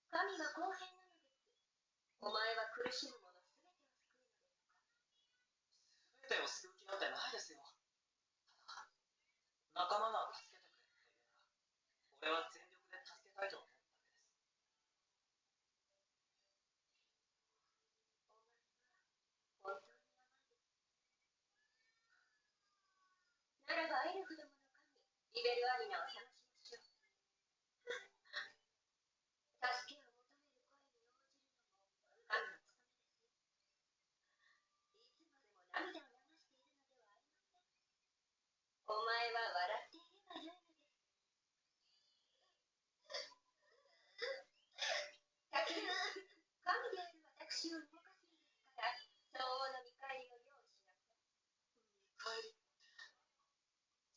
神は公平なのです。お前は苦しむ者すべてを救うのですか？全てを救う気なんてないですよ。仲間が助けてくれって言うなら、俺は全力で助けたいと思うだけです。お前は本当に甘いです。ならばエルフどもの神、リベルアリナを探しましょう。助けを求める声に応じるのも神の務めですよ。いつまでも涙を流しているのではありません。お前は笑っていればよいのです。先に神である私を動かすのですから、相応の見返りを用意しなさい。帰り。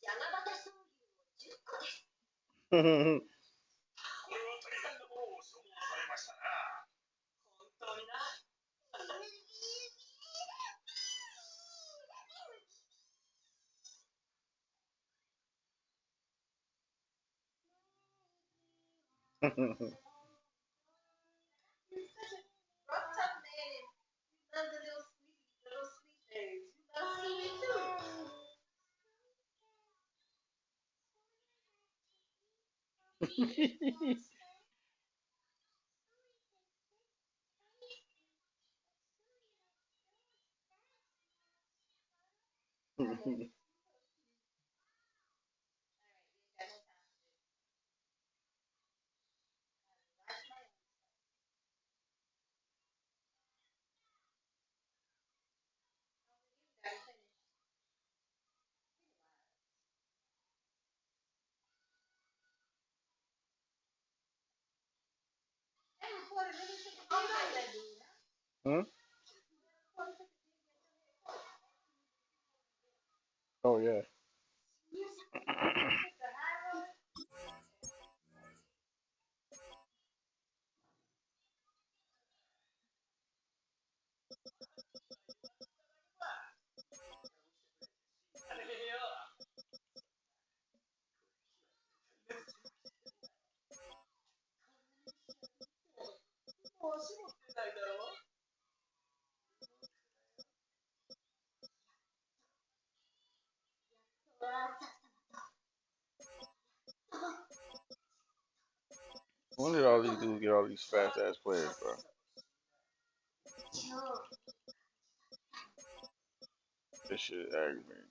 ジャガバタ総流を10個です。これは大変なものを所望されましたな。本当にな。Hmm? Oh yeah. When did all these dudes get all these fast ass players, bro? This shit is aggravating.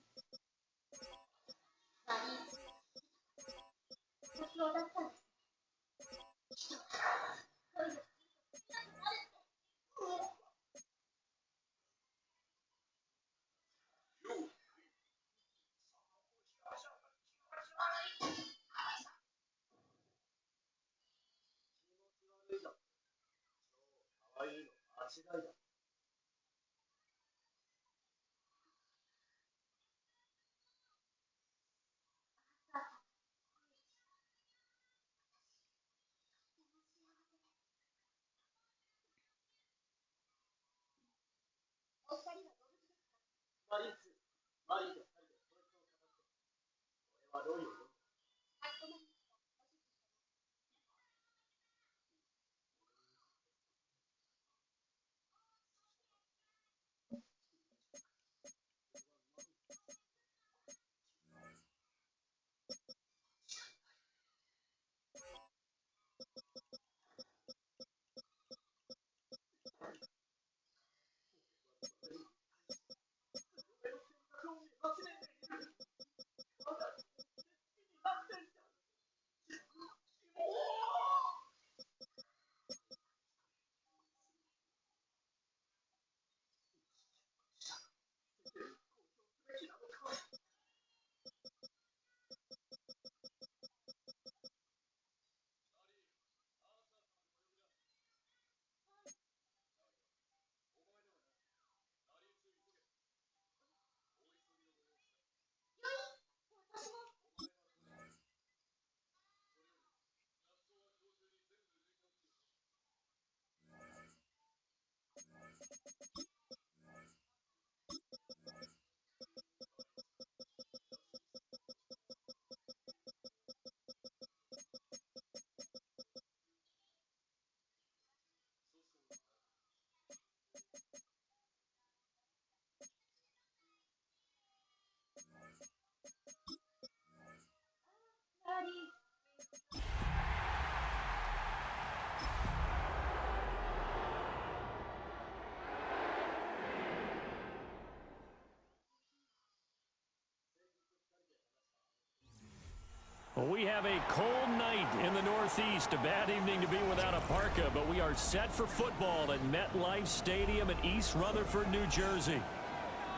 We have a cold night in the Northeast. A bad evening to be without a parka, but we are set for football at MetLife Stadium in East Rutherford, New Jersey.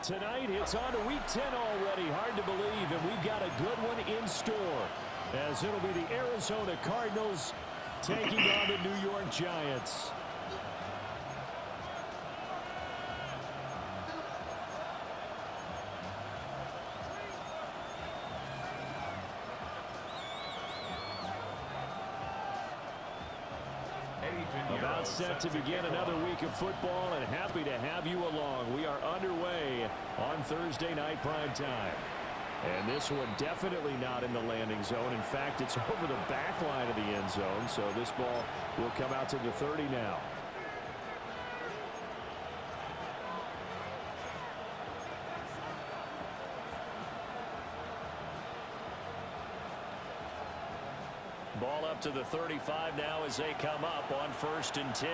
Tonight, it's on to Week 10 already. Hard to believe, and we've got a good one in store, as it'll be the Arizona Cardinals taking on the New York Giants. About set to begin another week of football, and happy to have you along. We are underway on Thursday night prime time. And this one definitely not in the landing zone. In fact, it's over the back line of the end zone, so this ball will come out to the 30 now. Ball up to the 35 now as they come up on 1st and 10.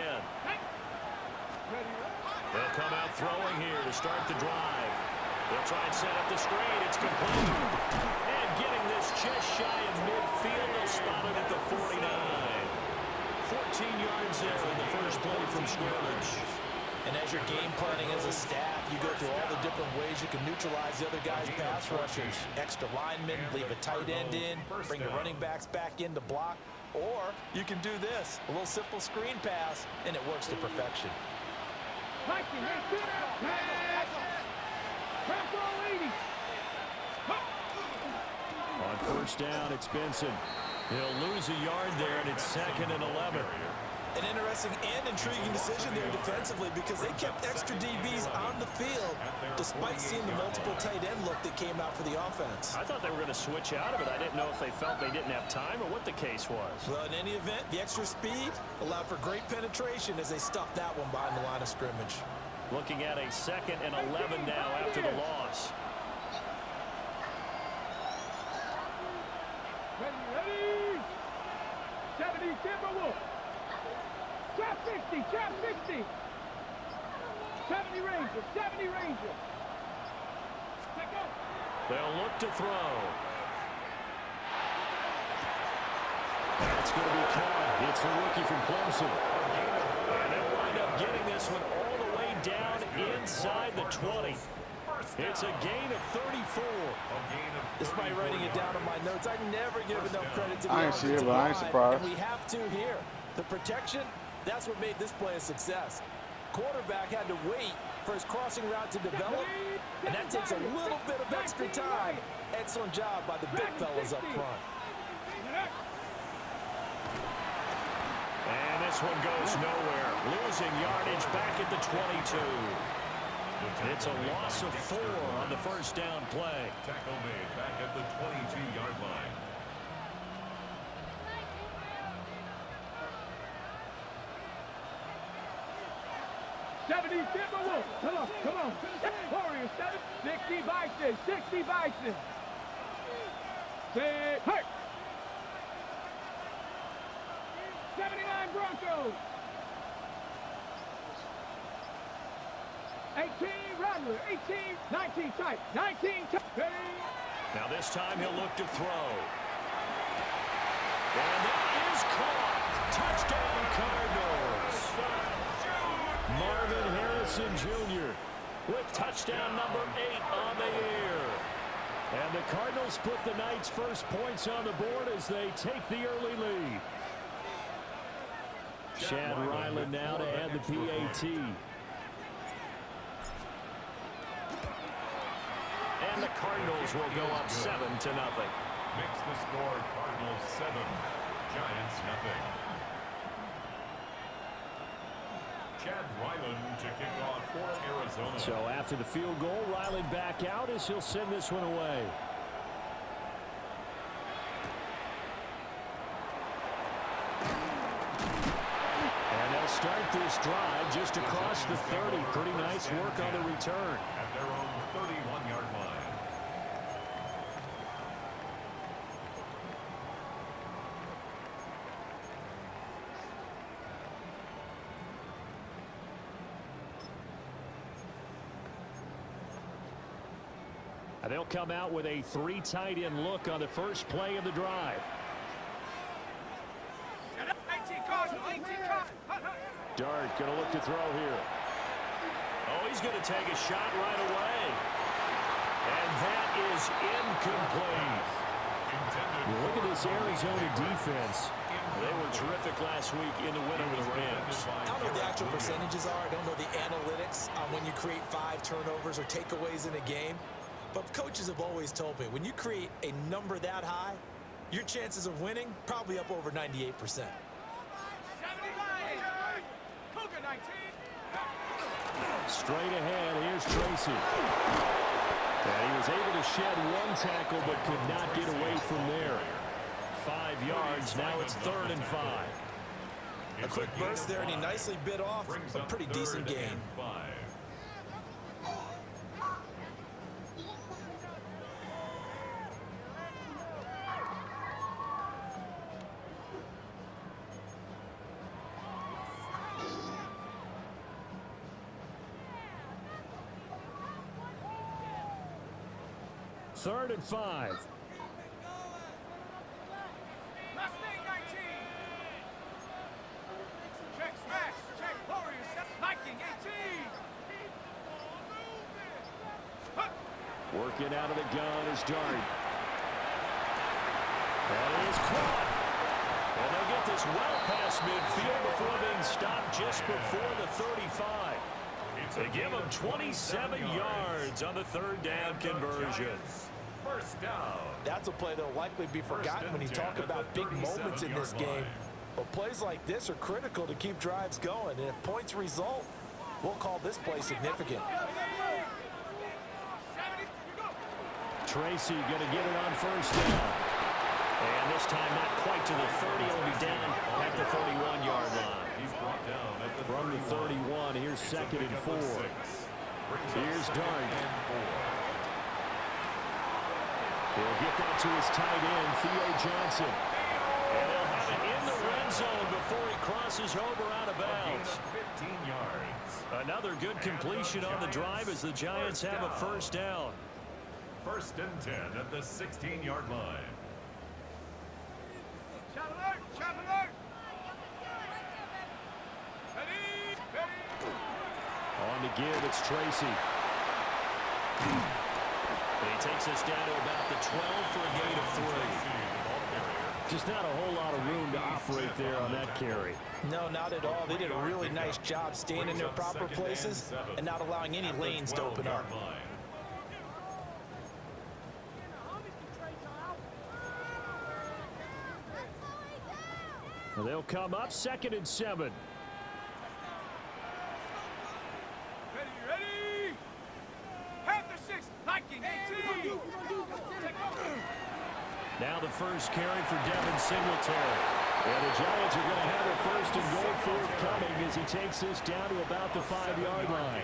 They'll come out throwing here to start the drive. They'll try and set up the screen. It's complete. And getting this just shy of midfield. They'll spot it at the 49. 14 yards there in the first play from scrimmage. And as you're game planning as a staff, you go through all the different ways you can neutralize the other guy's pass rushers. Extra linemen, leave a tight end in, bring the running backs back in to block. Or you can do this, a little simple screen pass, and it works to perfection. On 1st down, it's Benson. He'll lose a yard there, and it's 2nd and 11. An interesting and intriguing decision there defensively because they kept extra DBs on the field despite seeing the multiple tight end look that came out for the offense. I thought they were going to switch out of it. I didn't know if they felt they didn't have time or what the case was. Well, in any event, the extra speed allowed for great penetration as they stuffed that one behind the line of scrimmage. Looking at a 2nd and 11 now after the loss. Ready. 70 Timberwolf. Trap 60, trap 60. 70 Ranger, 70 Ranger. Take up. They'll look to throw. That's going to be caught. It's the rookie from Clemson. And they'll wind up getting this one all the way down inside the 20. It's a gain of 34. Despite writing it down on my notes, I never give enough credit to the I ain't see it, offensive but I ain't line, surprised. and we have to here. The protection, that's what made this play a success. Quarterback had to wait for his crossing route to develop, and that takes a little bit of extra time. Excellent job by the big fellas up front. And this one goes nowhere. Losing yardage back at the 22. It's a loss of 4 on the 1st down play. Tackle made back at the 22-yard line. Come on, come on. Warriors, 60 Bison, 60 Bison. Say, hey! 79 Broncos. 18 Rattler, 18, 19 tight, 19 tight. Ready? Now this time he'll look to throw. And that is caught. Touchdown Cardinals. Marvin Harrison Jr. with touchdown number 8 on the air. And the Cardinals put the night's first points on the board as they take the early lead. Chad Ryland now to add the PAT. And the Cardinals will go up 7-0. Makes the score Cardinals 7, Giants nothing. Chad Ryland to kick off for Arizona. So after the field goal, Ryland back out as he'll send this one away. And they'll start this drive just across the 30. Pretty nice work on the return. At their own 31-yard line. They'll come out with a 3 tight end look on the first play of the drive. Dart going to look to throw here. Oh, he's going to take a shot right away. And that is incomplete. Look at this Arizona defense. They were terrific last week in the win over the Rams. I don't know what the actual percentages are. I don't know the analytics on when you create 5 turnovers or takeaways in a game. But coaches have always told me, when you create a number that high, your chances of winning probably up over 98%. Straight ahead, here's Tracy. And he was able to shed 1 tackle but could not get away from there. 5 yards, now it's 3rd and 5. A quick burst there, and he nicely bit off a pretty decent gain. 3rd and 5. Check smash, check Warriors, Viking 18. Working out of the gun is Dart. That is caught. And they'll get this well past midfield before being stopped just before the 35. They give him 27 yards on the 3rd down conversion. First down. That's a play that will likely be forgotten when you talk about big moments in this game. But plays like this are critical to keep drives going. And if points result, we'll call this play significant. Tracy going to get it on 1st down. And this time not quite to the 30. It'll be down at the 31-yard line. He's brought down at the From the 31, here's 2nd and 4. Here's Dart. He'll get that to his tight end, Theo Johnson. And they'll have it in the red zone before he crosses over out of bounds. 15 yards. Another good completion on the drive as the Giants have a 1st down. 1st and 10 at the 16-yard line. On to give, it's Tracy. And he takes us down to about the 12 for a gain of 3. Just not a whole lot of room to operate there on that carry. No, not at all. They did a really nice job staying in their proper places and not allowing any lanes to open up. Well, they'll come up 2nd and 7. Ready? Panther 6, Viking 18. Now the first carry for Devin Singletary. And the Giants are going to have a 1st and goal forthcoming as he takes this down to about the 5-yard line.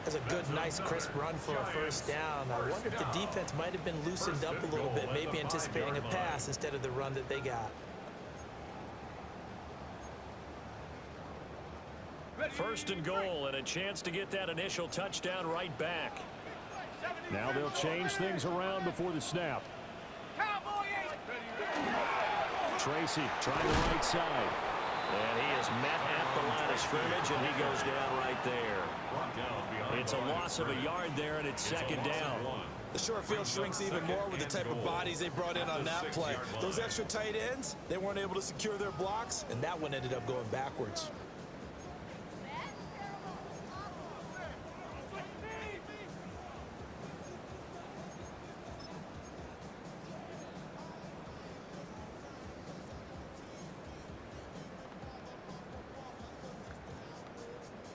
That's a good, nice, crisp run for a 1st down. I wonder if the defense might have been loosened up a little bit, maybe anticipating a pass instead of the run that they got. 1st and goal and a chance to get that initial touchdown right back. Now they'll change things around before the snap. Tracy trying the right side. And he is met at the line of scrimmage, and he goes down right there. It's a loss of a yard there, and it's 2nd down. The short field shrinks even more with the type of bodies they brought in on that play. Those extra tight ends, they weren't able to secure their blocks, and that one ended up going backwards.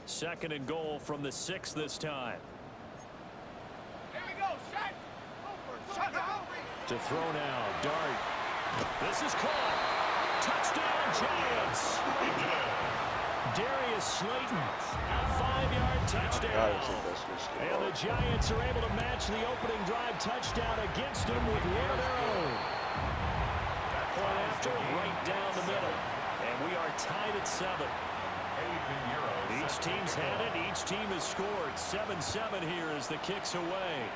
Second and goal from the 6 this time. Here we go, set. To throw now, Dart. This is caught. Touchdown, Giants. Darius Slayton, a 5-yard touchdown. And the Giants are able to match the opening drive touchdown against them with one of their own. Point after, right down the middle. And we are tied at 7. Each team's had it. Each team has scored. 7-7 here as the kick's away.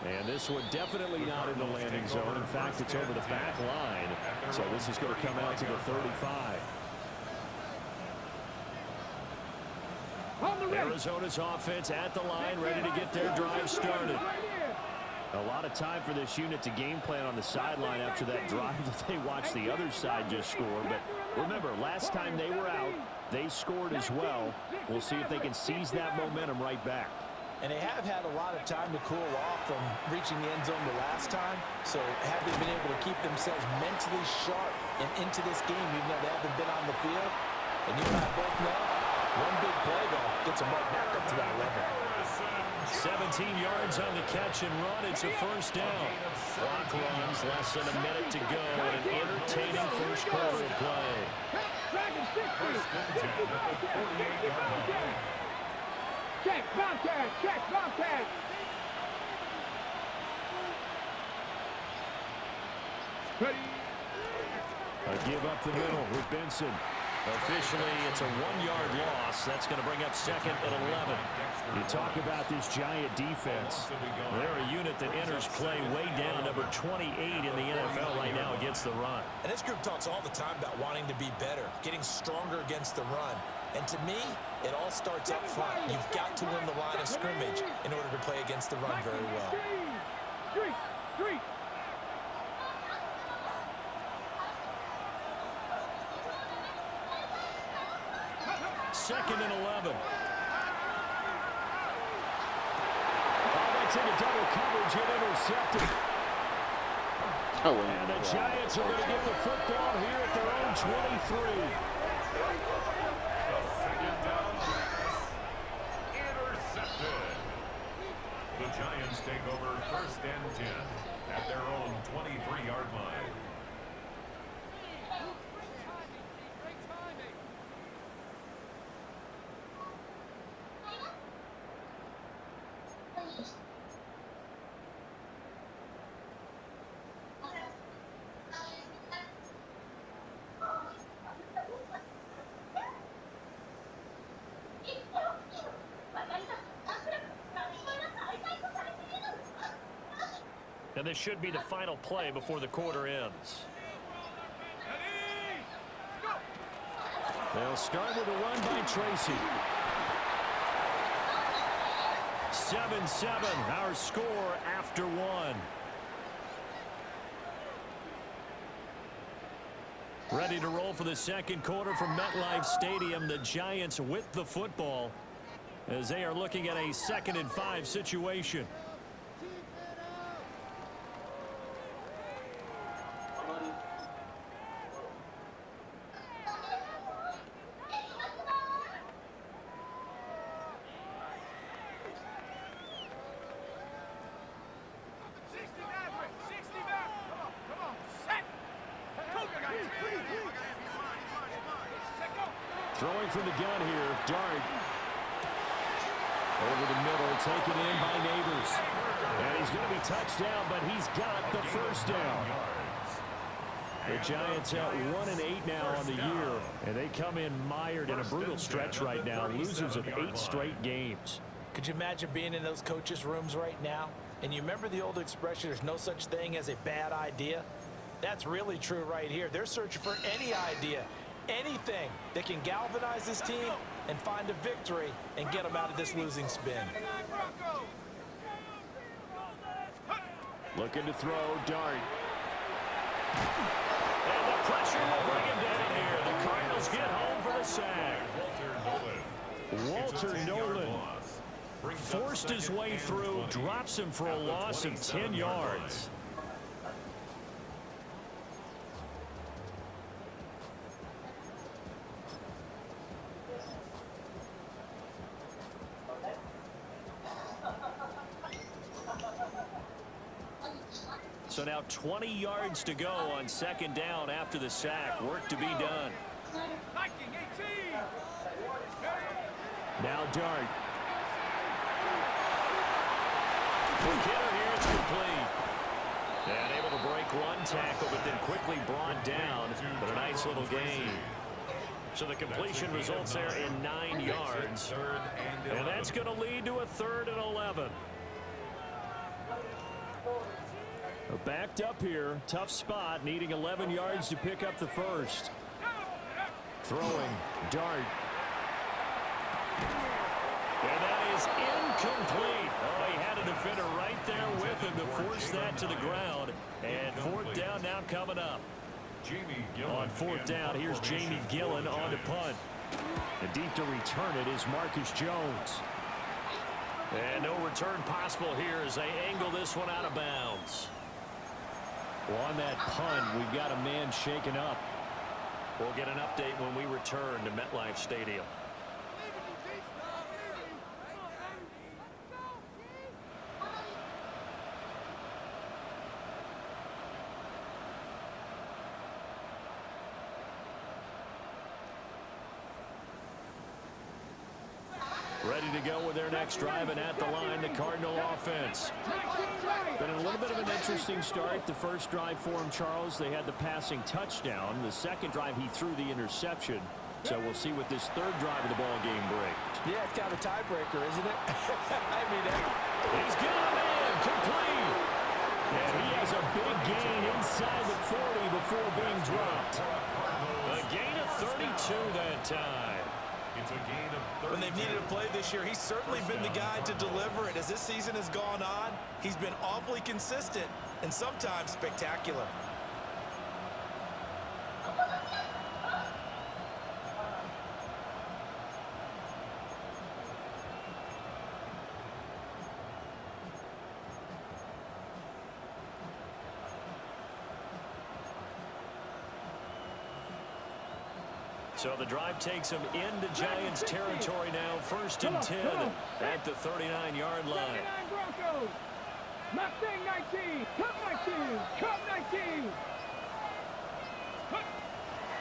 And this one definitely not in the landing zone. In fact, it's over the back line. So this is going to come out to the 35. Arizona's offense at the line, ready to get their drive started. A lot of time for this unit to game plan on the sideline after that drive that they watched the other side just score. But remember, last time they were out, they scored as well. We'll see if they can seize that momentum right back. And they have had a lot of time to cool off from reaching the end zone the last time. So have they been able to keep themselves mentally sharp and into this game even though they haven't been on the field? And you and I both know one big play, though, gets them right back up to that level. 17 yards on the catch and run. It's a first down. Clock runs, less than a minute to go. And an entertaining first quarter of play. First and 10 at the 48-yard line. Check, Bobcat, check, Bobcat. Ready. A give up the middle with Benson. Officially, it's a 1-yard loss. That's going to bring up second and 11. You talk about this giant defense. They're a unit that enters play way down, number 28 in the NFL right now against the run. And this group talks all the time about wanting to be better, getting stronger against the run. And to me, it all starts up front. You've got to win the line of scrimmage in order to play against the run very well. Street. Second and 11. That's into double coverage and intercepted. And the Giants are going to get the football here at their own 23. Second down pass. Intercepted. The Giants take over first and 10 at their own 23-yard line. And this should be the final play before the quarter ends. They'll start with a run by Tracy. 7-7, our score after one. Ready to roll for the second quarter from MetLife Stadium. The Giants with the football as they are looking at a 2nd and 5 situation. Throwing from the gun here, Dart. Over the middle, taken in by Neighbors. And he's going to be touched down, but he's got the first down. The Giants at 1-8 now on the year, and they come in mired in a brutal stretch right now, losers of 8 straight games. Could you imagine being in those coaches' rooms right now? And you remember the old expression, there's no such thing as a bad idea? That's really true right here. They're searching for any idea, anything that can galvanize this team and find a victory and get them out of this losing spin. Looking to throw, Dart. And the pressure will bring him down here. The Cardinals get home for the sack. Walter Nolan forced his way through, drops him for a loss of 10 yards. So now 20 yards to go on second down after the sack. Work to be done. Now Dart. Hitter here is complete. And able to break one tackle, but then quickly brought down. But a nice little gain. So the completion results there in 9 yards. And that's going to lead to a 3rd and 11. Backed up here. Tough spot. Needing 11 yards to pick up the first. Throwing. Dart. And that is incomplete. Oh, he had a defender right there with him to force that to the ground. And fourth down now coming up. On fourth down, here's Jamie Gillen on the punt. And deep to return it is Marcus Jones. And no return possible here as they angle this one out of bounds. Well, on that punt, we've got a man shaken up. We'll get an update when we return to MetLife Stadium. Ready to go with their next drive, and at the line, the Cardinal offense. Been a little bit of an interesting start. The first drive for him, Charles, they had the passing touchdown. The second drive, he threw the interception. So we'll see what this third drive of the ball game brings. Yeah, it's kind of a tiebreaker, isn't it? I mean, he's got a man complete. And he has a big gain inside the 40 before being dropped. A gain of 32 that time. It's a gain of 32. When they've needed a play this year, he's certainly been the guy to deliver it. As this season has gone on, he's been awfully consistent and sometimes spectacular. So the drive takes him into Giants territory now. First and 10 at the 39-yard line. 39 Broncos. Mustang 19. Cup 19. Cup 19.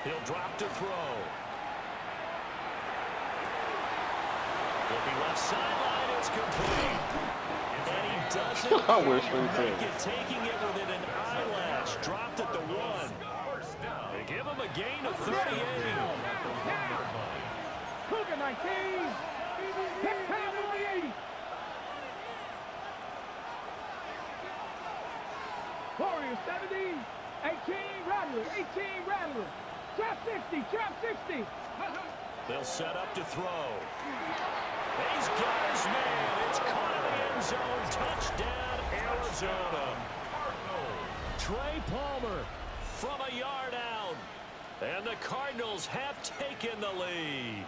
He'll drop to throw. Looking left sideline. It's complete. And he doesn't I wish we make could. it, taking it within an eyelash. Dropped at the 1. They give him a gain of 38. Cougar 19. Cowboy 80. Warrior 70. 18 Rattler. 18 Rattler. Trap 60. Trap 60. They'll set up to throw. He's got his man. It's caught in the end zone. Touchdown, Arizona. Trey Palmer from a yard out. And the Cardinals have taken the lead.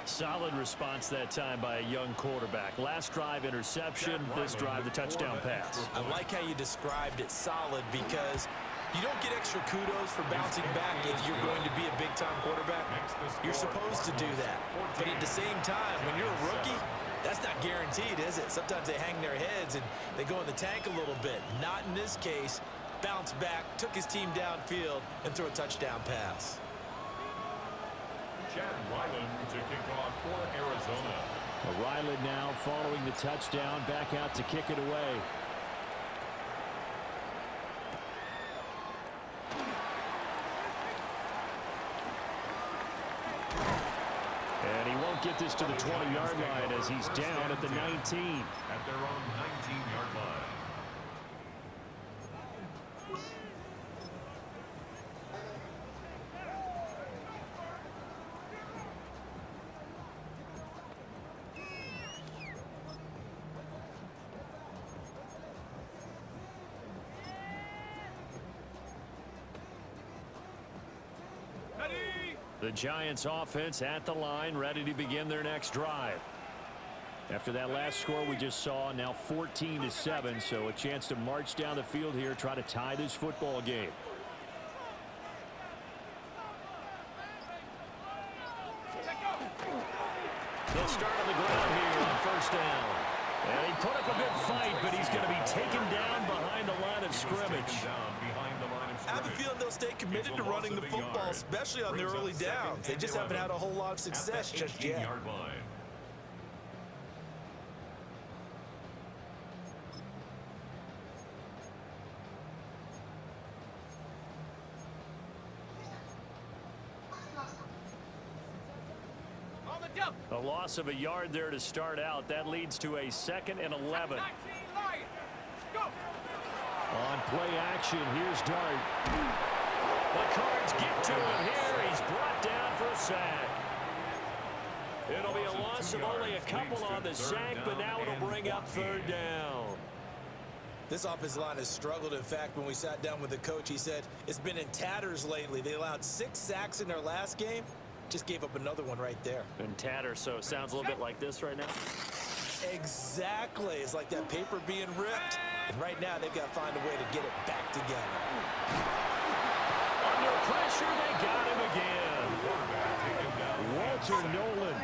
Solid response that time by a young quarterback. Last drive, interception. This drive, the touchdown pass. I like how you described it, solid, because you don't get extra kudos for bouncing back if you're going to be a big-time quarterback. You're supposed to do that. But at the same time, when you're a rookie, that's not guaranteed, is it? Sometimes they hang their heads and they go in the tank a little bit. Not in this case. Bounced back, took his team downfield, and threw a touchdown pass. Chad Ryland to kick off for Arizona. Ryland now following the touchdown, back out to kick it away. And he won't get this to the 20-yard line as he's down at the 19. At their own 19-yard line. The Giants offense at the line, ready to begin their next drive. After that last score we just saw, now 14-7, so a chance to march down the field here, try to tie this football game. They'll start on the ground here on first down. And he put up a good fight, but he's going to be taken down behind the line of scrimmage. I have a feeling they'll stay committed to running the football, especially on the early downs. They just haven't had a whole lot of success just yet. A loss of a yard there to start out. That leads to a 2nd and 11. play action. Here's Dart. The Cards get to him here. He's brought down for a sack. It'll be a loss of only a couple on the sack, but now it'll bring up third down. This offensive line has struggled. In fact, when we sat down with the coach, he said it's been in tatters lately. They allowed 6 sacks in their last game. Just gave up another one right there. In tatters, so it sounds a little bit like this right now. Exactly. It's like that paper being ripped. And right now, they've got to find a way to get it back together. Under pressure, they got him again. Walter Nolan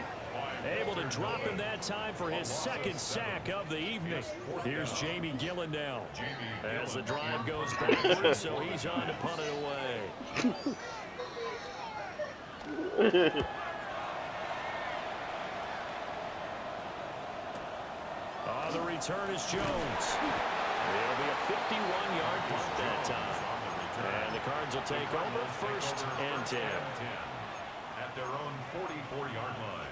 able to drop him that time for his second sack of the evening. Here's Jamie Gillen now as the drive goes backwards, so he's on to punt it away. The return is Jones. It'll be a 51-yard punt that time. And the Cards will take over first and 10. At their own 44-yard line.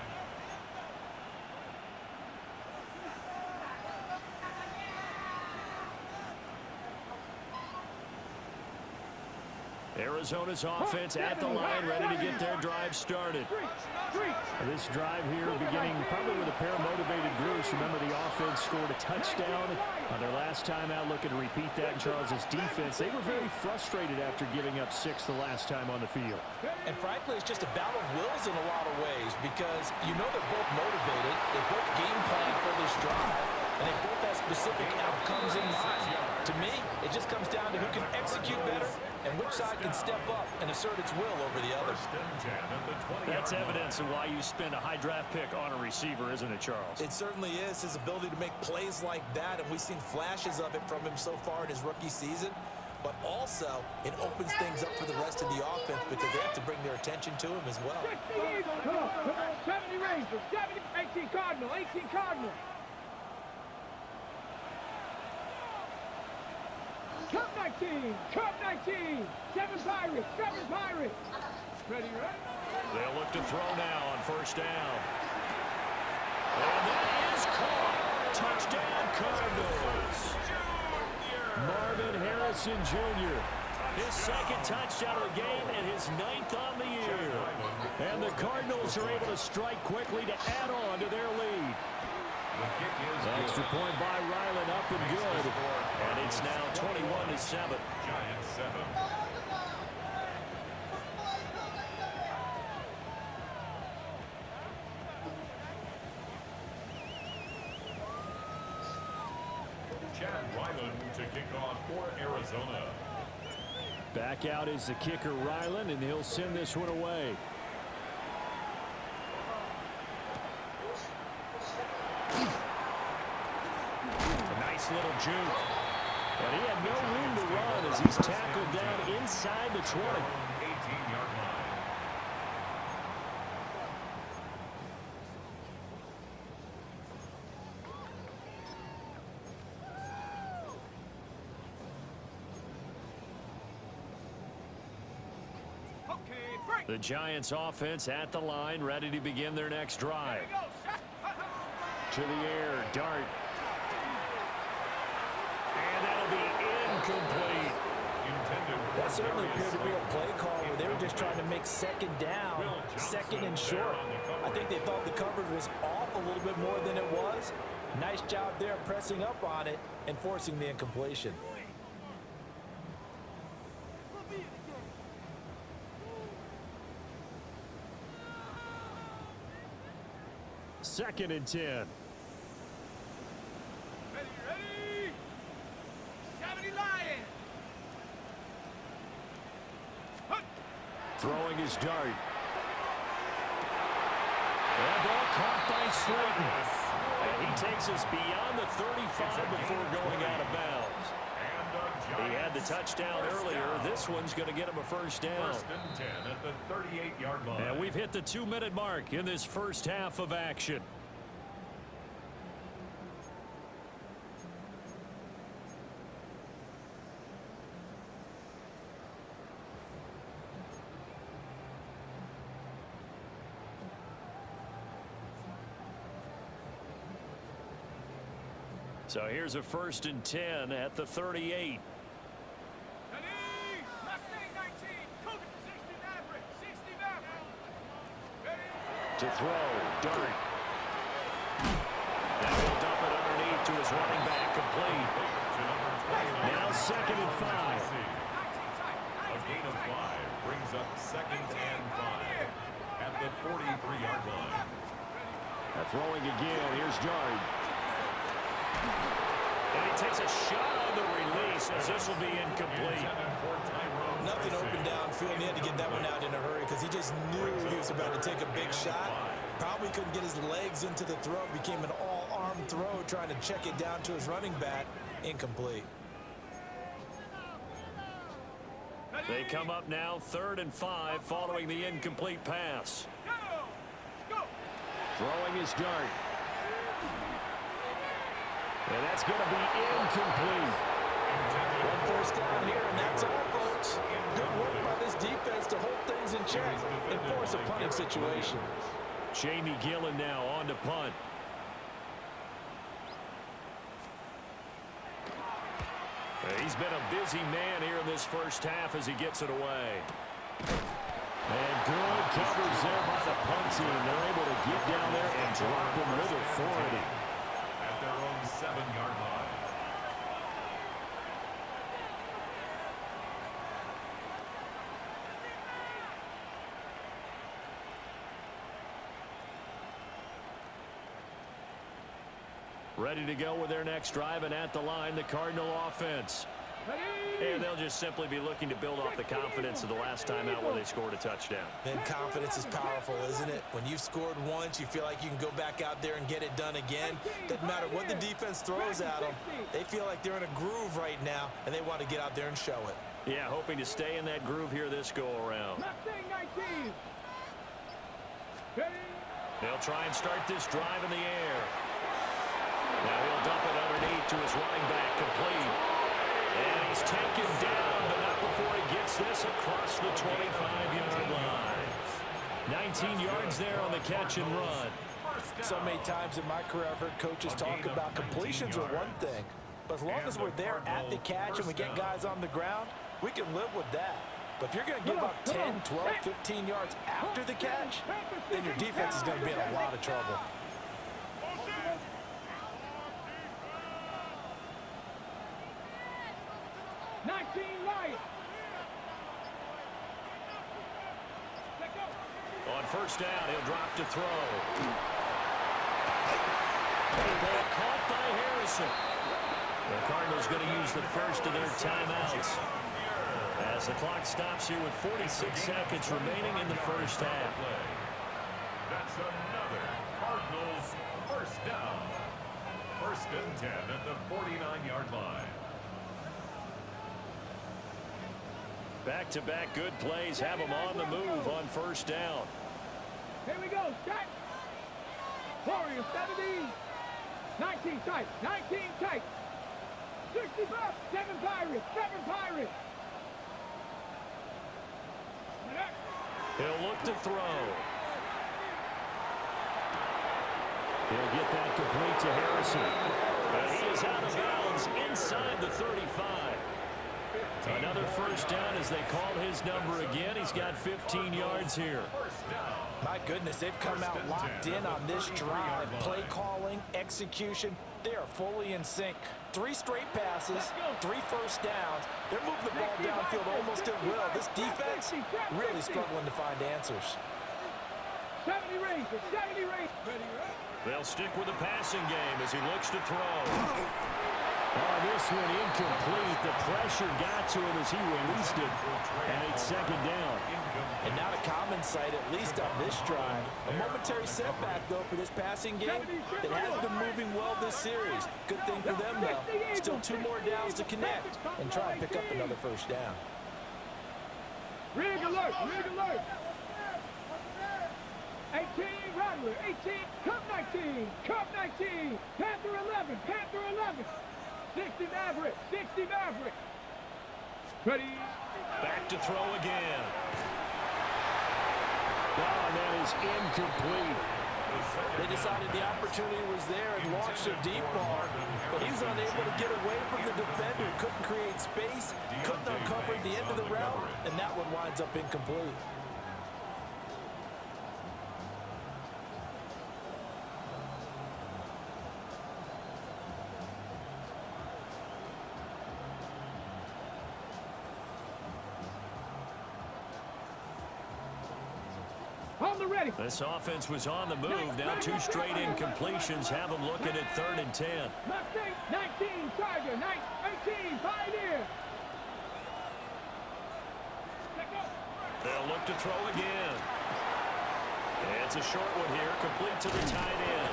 Arizona's offense at the line, ready to get their drive started. This drive here beginning probably with a pair of motivated groups. Remember, the offense scored a touchdown on their last time out, looking to repeat that in Charles's defense. They were very frustrated after giving up 6 the last time on the field. And frankly, it's just a battle of wills in a lot of ways because you know they're both motivated. They both game plan for this drive, and they both have specific outcomes in mind. To me, it just comes down to who can execute better and which side can step up and assert its will over the other. That's evidence of why you spend a high draft pick on a receiver, isn't it, Charles? It certainly is. His ability to make plays like that, and we've seen flashes of it from him so far in his rookie season. But also, it opens things up for the rest of the offense because they have to bring their attention to him as well. 70 Rangers, 70, 18 Cardinal, 18 Cardinal. Cup 19, Cup 19, 7 Pirates, 7 Pirates. Ready, right? They'll look to throw now on first down. And that is caught. Touchdown, Cardinals. Marvin Harrison Jr. His second touchdown of the game and his 9th on the year. And the Cardinals are able to strike quickly to add on to their lead. Extra point by Ryland, up and good. And it's now 21-7. Giants 7. Chad Ryland to kick off for Arizona. Back out is the kicker, Ryland, and he'll send this one away. A nice little juke. But he had no room to run as he's tackled down inside the 20. 18-yard line. The Giants offense at the line, ready to begin their next drive. To the air, Dart. And that'll be incomplete. That certainly appeared to be a play call where they were just trying to make second down, second and short. I think they thought the coverage was off a little bit more than it was. Nice job there pressing up on it and forcing the incompletion. Second and 10. Ready, ready. 70 Lions. Throwing his Dart. And ball caught by Slayton. And he takes us beyond the 35 before going out of bounds. He had the touchdown earlier. This one's going to get him a first down. First and 10 at the 38-yard line. And we've hit the 2-minute mark in this first half of action. So here's a first and 10 at the 38. To throw, Dart. Now he'll dump it underneath to his running back, complete. Now 2nd and 5. A gain of 5 brings up 2nd and 5 at the 43-yard line. Throwing again. Here's Dart. And he takes a shot on the release as this will be incomplete. Nothing open downfield, and he had to get that one out in a hurry because he just knew he was about to take a big shot. Probably couldn't get his legs into the throw. Became an all-arm throw, trying to check it down to his running back. Incomplete. They come up now 3rd and 5 following the incomplete pass. Throwing his Dart. And that's going to be incomplete. One first down here, and that's all, folks. Good work by this defense to hold things in check and force a punting situation. Jamie Gillen now on to punt. He's been a busy man here in this first half as he gets it away. And good covers there by the punt team. They're able to get down there and drop him with authority. At their own 7-yard line. Ready to go with their next drive, and at the line, the Cardinal offense. And they'll just simply be looking to build off the confidence of the last time out where they scored a touchdown. And confidence is powerful, isn't it? When you've scored once, you feel like you can go back out there and get it done again. Doesn't matter what the defense throws at them. They feel like they're in a groove right now, and they want to get out there and show it. Yeah, hoping to stay in that groove here this go-around. They'll try and start this drive in the air. Now he'll dump it underneath to his running back, complete. And he's taken down, but not before he gets this across the 25-yard line. 19 yards there on the catch and run. So many times in my career, I've heard coaches talk about completions are one thing. But as long as we're there at the catch and we get guys on the ground, we can live with that. But if you're going to give up 10, 12, 15 yards after the catch, then your defense is going to be in a lot of trouble. On first down, he'll drop to throw. Ball caught by Harrison. The Cardinals going to use the first of their timeouts as the clock stops here with 46 seconds remaining in the first half. That's another Cardinals first down. 1st and 10 at the 49-yard line. Back-to-back good plays have them on the move on first down. Here we go, set. Warriors 70. 19 tight, 19 tight. 65, 7 Pirates, 7 Pirates. He'll look to throw. He'll get that complete to Harrison. And he is out of bounds inside the 35. Another first down as they call his number again. He's got 15 yards here. My goodness, they've come out locked in on this drive. Play calling, execution, they are fully in sync. 3 straight passes, 3 first downs. They're moving the ball downfield almost at will. This defense really struggling to find answers. 70 Rangers, 70 Rangers. They'll stick with the passing game as he looks to throw. Oh, this one incomplete. The pressure got to him as he released it. And it's 2nd down. And not a common sight, at least on this drive. A momentary setback, though, for this passing game that has been moving well this series. Good thing for them, though. Still 2 more downs to connect and try and pick up another first down. Rig alert, rig alert. 18, Rattler, 18, Cup 19, Cup 19, Panther 11, Panther 11. 60 Maverick, 60 Maverick. Ready. Back to throw again. Wow, that is incomplete. They decided the opportunity was there and launched a deep ball, but he was unable to get away from the defender. Couldn't create space, couldn't uncover the end of the route, and that one winds up incomplete. On the ready. This offense was on the move. Now 2 straight incompletions have them looking at 3rd and 10. Left 19, Tiger. 18, Pioneer. They'll look to throw again. And it's a short one here, complete to the tight end.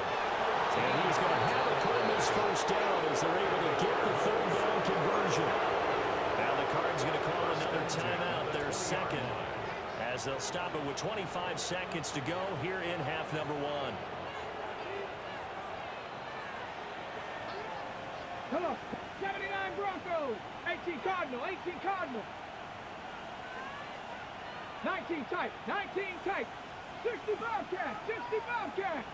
And he's going to have it put in this first down as they're able to get the 3rd down conversion. Now the Cards going to call another timeout, their second, as they'll stop it with 25 seconds to go here in half number 1. Come on. 79 Broncos. 18 Cardinal. 18 Cardinal. 19 tight. 19 tight. 60 Bobcat. 60 Bobcat.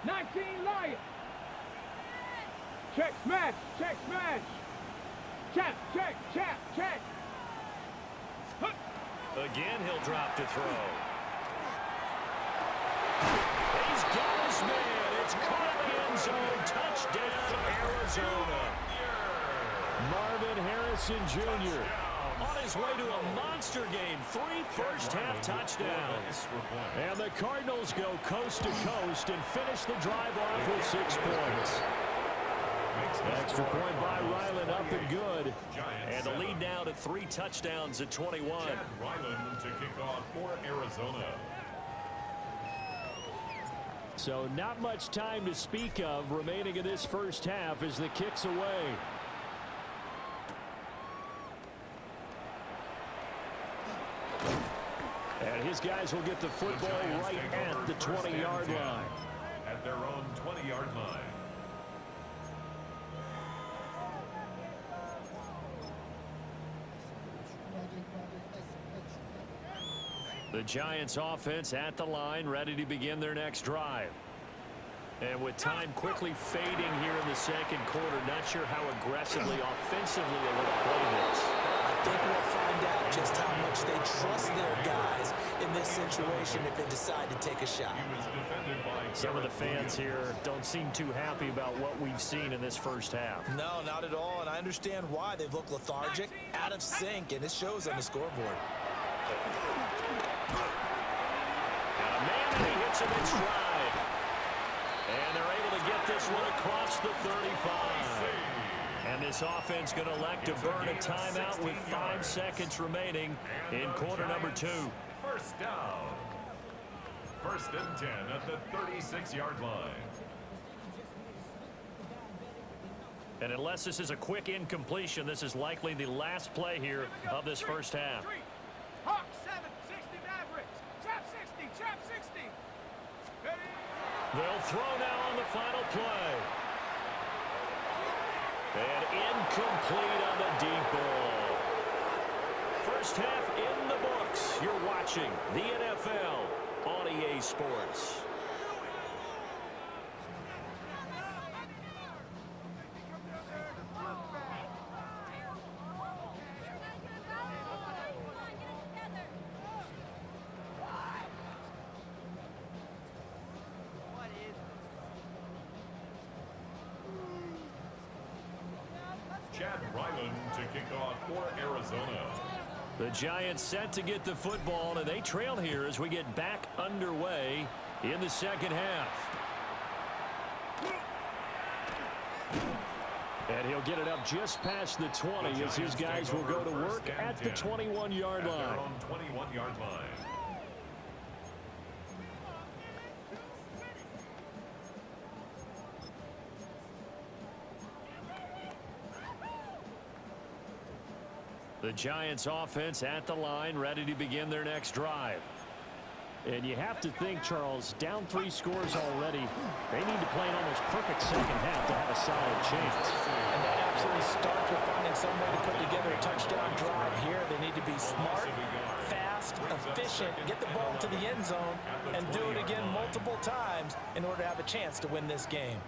19 Lion. Check smash. Check smash. Check. Check. Check. Check. Again, he'll drop to throw. He's got his man. It's caught in the end zone. Touchdown, Arizona. Marvin Harrison Jr. on his way to a monster game. 3 first-half touchdowns. And the Cardinals go coast to coast and finish the drive off with 6 points. Extra point by Ryland, up and good. And the lead now to 3 touchdowns at 21. Ryland to kick off for Arizona. So not much time to speak of remaining in this first half as the kick's away. And his guys will get the football right at the 20-yard line. At their own 20-yard line. The Giants offense at the line, ready to begin their next drive. And with time quickly fading here in the second quarter, not sure how aggressively, offensively they will play this. I think we'll find out just how much they trust their guys in this situation if they decide to take a shot. Some of the fans here don't seem too happy about what we've seen in this first half. No, not at all, and I understand why. They've looked lethargic, out of sync, and it shows on the scoreboard. And he hits him in stride. And they're able to get this one across the 35. And this offense going to elect to burn a timeout with 5 seconds remaining in quarter number 2. First down. 1st and 10 at the 36-yard line. And unless this is a quick incompletion, this is likely the last play here of this first half. Hawk 7, 60 Mavericks. Trap 60, trap 60. They'll throw now on the final play. And incomplete on the deep ball. First half in the books. You're watching the NFL on EA Sports. Chad Ryland to kick off for Arizona. The Giants set to get the football, and they trail here as we get back underway in the second half. And he'll get it up just past the 20 as his guys will go to work at the 21-yard line. Their own 21-yard line. The Giants offense at the line, ready to begin their next drive. And you have to think, Charles, down 3 scores already. They need to play an almost perfect second half to have a solid chance. And that absolutely starts with finding some way to put together a touchdown drive here. They need to be smart, fast, efficient, get the ball to the end zone, and do it again multiple times in order to have a chance to win this game.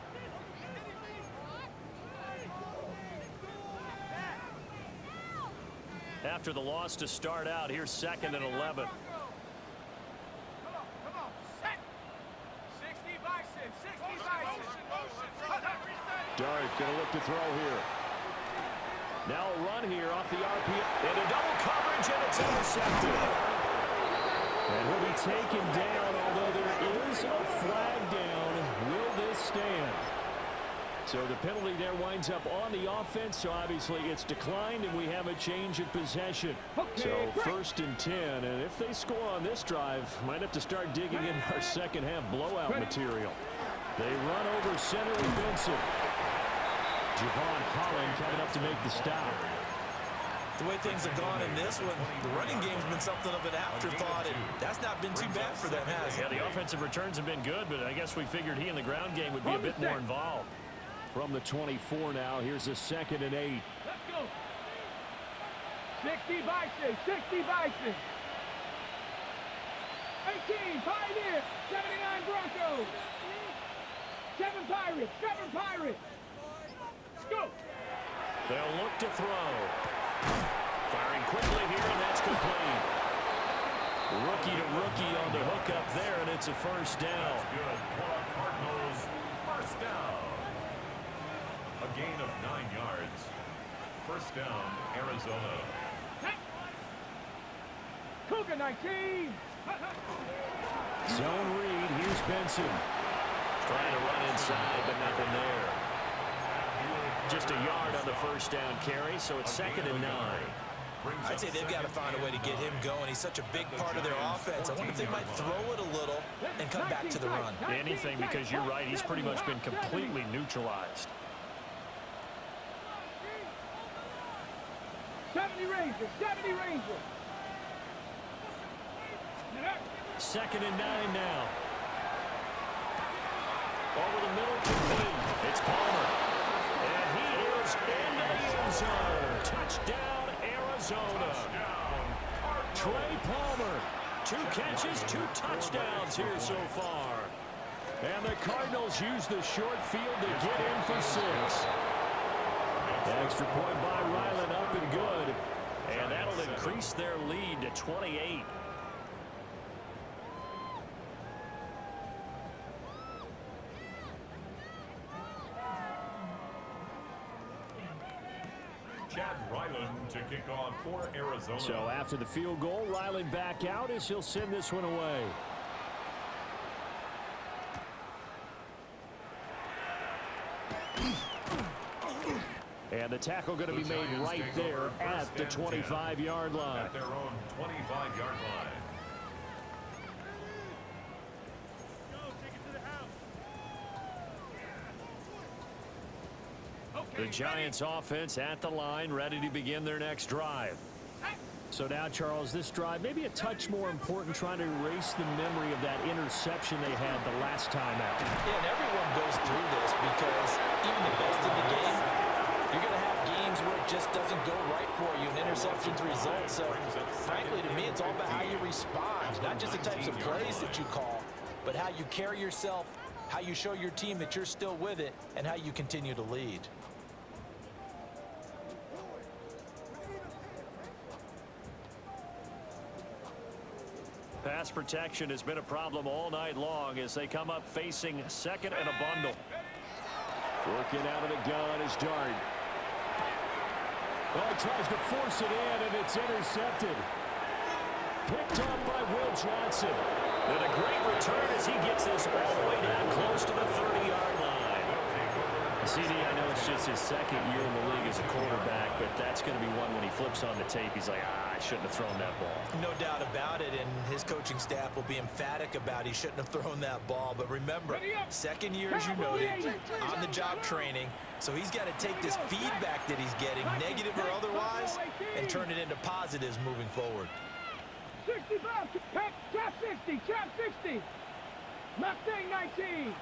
After the loss to start out, here's 2nd and 11. Come on, set. 60 Bison, 60 Bison. Dart going to look to throw here. Now a run here off the RPO. Into double coverage, and it's intercepted. And he'll be taken down, although there is a flag down. Will this stand? So the penalty there winds up on the offense, so obviously it's declined, and we have a change of possession. So 1st and 10, and if they score on this drive, might have to start digging in our second-half blowout material. They run over center with Benson. Javon Holland coming up to make the stop. The way things have gone in this one, the running game's been something of an afterthought, and that's not been too bad for them, has it? Yeah, the offensive returns have been good, but I guess we figured he in the ground game would be a bit more involved. From the 24 now, here's a 2nd and 8. Let's go. 60 Bison, 60 Bison. 18 Pioneers, 79 Broncos. 7 Pirates, 7 Pirates. Go. They'll look to throw. Firing quickly here, and that's complete. Rookie to rookie on the hook up there, and it's a 1st down. Good. Cardinals, 1st down. A gain of 9 yards. 1st down, Arizona. Cougar 19. Zone read. Here's Benson. Trying to run inside, but nothing there. Just a yard on the 1st down carry, so it's 2nd and 9. I'd say they've got to find a way to get him going. He's such a big part of their offense. I wonder if they might throw it a little and come back to the run. Anything, because you're right. He's pretty much been completely neutralized. 70 Rangers, 70 Rangers. 2nd and 9 now. Over the middle, complete. It's Palmer. And he is into the end zone. Touchdown, Arizona. Trey Palmer. 2 catches, 2 touchdowns here so far. And the Cardinals use the short field to get in for 6. Extra point by Ryland, up and good. And that'll increase their lead to 28. Chad Ryland to kick off for Arizona. So after the field goal, Ryland back out as he'll send this one away. And the tackle going to be made right there at the 25-yard line. At their own 25-yard line. The Giants offense at the line, ready to begin their next drive. So now, Charles, this drive maybe a touch more important, trying to erase the memory of that interception they had the last time out. Yeah, and everyone goes through this because even the best in the game, you're going to have games where it just doesn't go right for you, and interceptions result. So, frankly, to me, it's all about how you respond, not just the types of plays that you call, but how you carry yourself, how you show your team that you're still with it, and how you continue to lead. Pass protection has been a problem all night long as they come up facing 2nd and a bundle. Working out of the gun is Dart. Oh, he tries to force it in, and it's intercepted. Picked up by Will Johnson. And a great return as he gets this all the way down close to the 30-yard line. CD, I know it's just his 2nd year in the league as a quarterback, but that's going to be one when he flips on the tape, he's like, I shouldn't have thrown that ball. No doubt about it, and his coaching staff will be emphatic about he shouldn't have thrown that ball. But remember, 2nd year, as you noted, on-the-job training, so he's got to take this feedback that he's getting, negative or otherwise, and turn it into positives moving forward. 65, trap 60, trap 60. Mustang 19.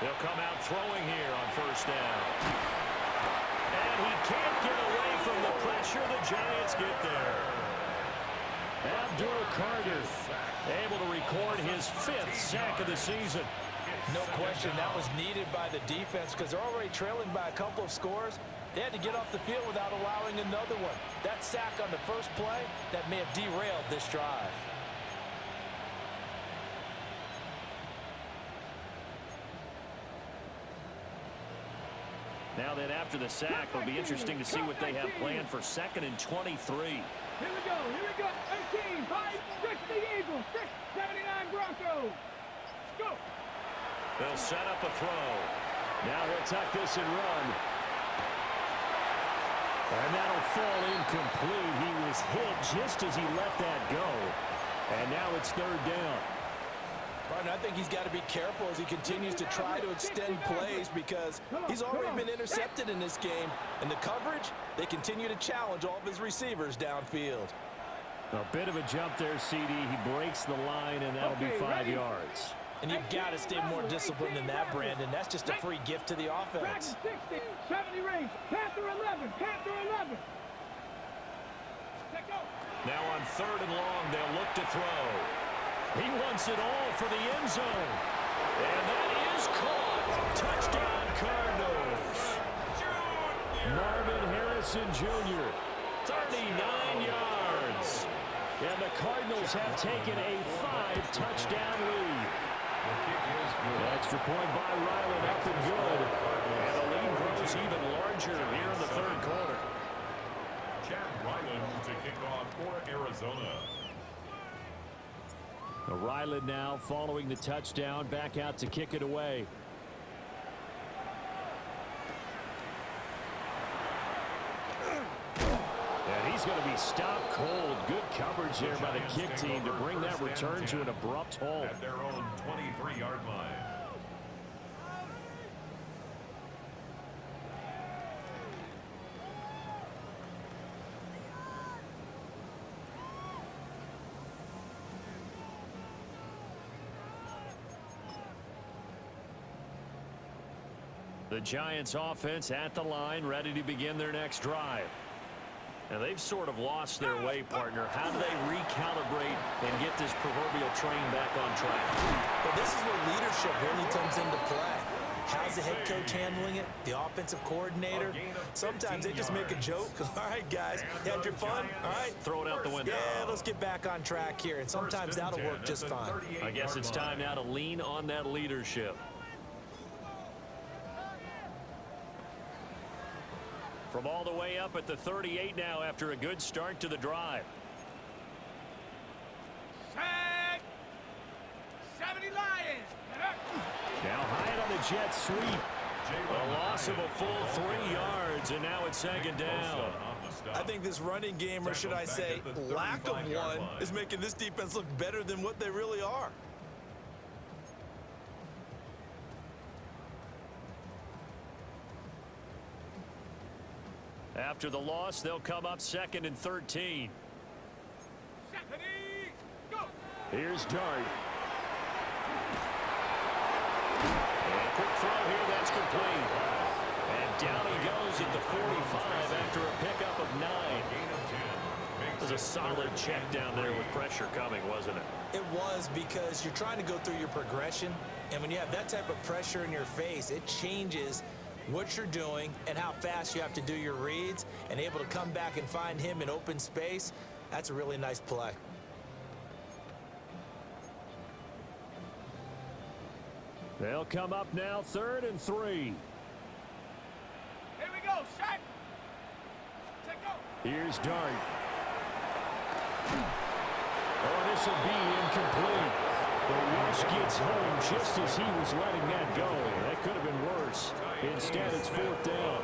They'll come out throwing here on 1st down. And he can't get away from the pressure. The Giants get there. Abdul Carter able to record his 5th sack of the season. No question that was needed by the defense because they're already trailing by a couple of scores. They had to get off the field without allowing another one. That sack on the first play, that may have derailed this drive. Now then, after the sack, it'll be interesting to see what they have planned for 2nd and 23. Here we go. 18, 5, 6 the Eagles, 6, 79 Broncos. Go. They'll set up a throw. Now they'll tuck this and run. And that'll fall incomplete. He was hit just as he let that go. And now it's 3rd down. Martin, I think he's got to be careful as he continues to try to extend plays because he's already been intercepted in this game. And the coverage, they continue to challenge all of his receivers downfield. A bit of a jump there, CD. He breaks the line, and that'll be 5 yards. And you've got to stay more disciplined than that, Brandon. That's just a free gift to the offense. 60, 70 range, Panther 11, Panther 11. Now on 3rd and long, they'll look to throw. He wants it all for the end zone. And that is caught. Touchdown, Cardinals. Marvin Harrison Jr., 39 yards. And the Cardinals have taken a 5-touchdown lead. Extra point by Ryland up and good. And the lead grows even larger here in the 3rd quarter. Chad Ryland to kick off for Arizona. Ryland now following the touchdown, back out to kick it away. And he's going to be stopped cold. Good coverage there by the kick team to bring that return to an abrupt halt. At their own 23-yard line. The Giants offense at the line, ready to begin their next drive. Now they've sort of lost their way, partner. How do they recalibrate and get this proverbial train back on track? Well, this is where leadership really comes into play. How's the head coach handling it? The offensive coordinator? Sometimes they just make a joke. All right, guys, you had your fun? All right. Throw it out the window. Yeah, let's get back on track here. And sometimes that'll work just fine. I guess it's time now to lean on that leadership. From all the way up at the 38 now after a good start to the drive. Sack! 70 Lions! Now high on the jet sweep. A loss of a full 3 yards, and now it's 2nd down. I think this running game, or should I say lack of one, is making this defense look better than what they really are. After the loss, they'll come up 2nd and 13. Here's Dart. And a quick throw here, that's complete. And down he goes at the 45 after a pickup of 9. It was a solid check down there with pressure coming, wasn't it? It was, because you're trying to go through your progression, and when you have that type of pressure in your face, it changes what you're doing and how fast you have to do your reads, and able to come back and find him in open space. That's a really nice play. They'll come up now 3rd and 3. Here we go, sack! Here's Dart. Oh, this will be incomplete. The rush gets home just as he was letting that go. That could have been worse. Instead, it's 4th down.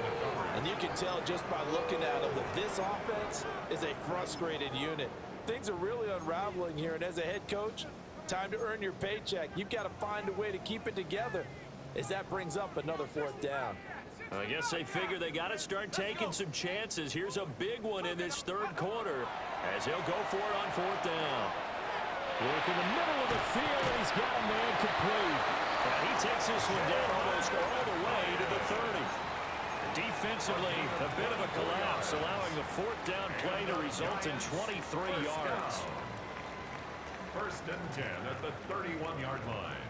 And you can tell just by looking at him that this offense is a frustrated unit. Things are really unraveling here, and as a head coach, time to earn your paycheck. You've got to find a way to keep it together as that brings up another 4th down. I guess they figure they got to start taking some chances. Here's a big one in this 3rd quarter as he'll go for it on 4th down. Look in the middle of the field, and he's got a man complete. And he takes this one down almost all the way to the 30. Defensively, a bit of a collapse, allowing the 4th down play to result in 23 yards. 1st and 10 at the 31-yard line.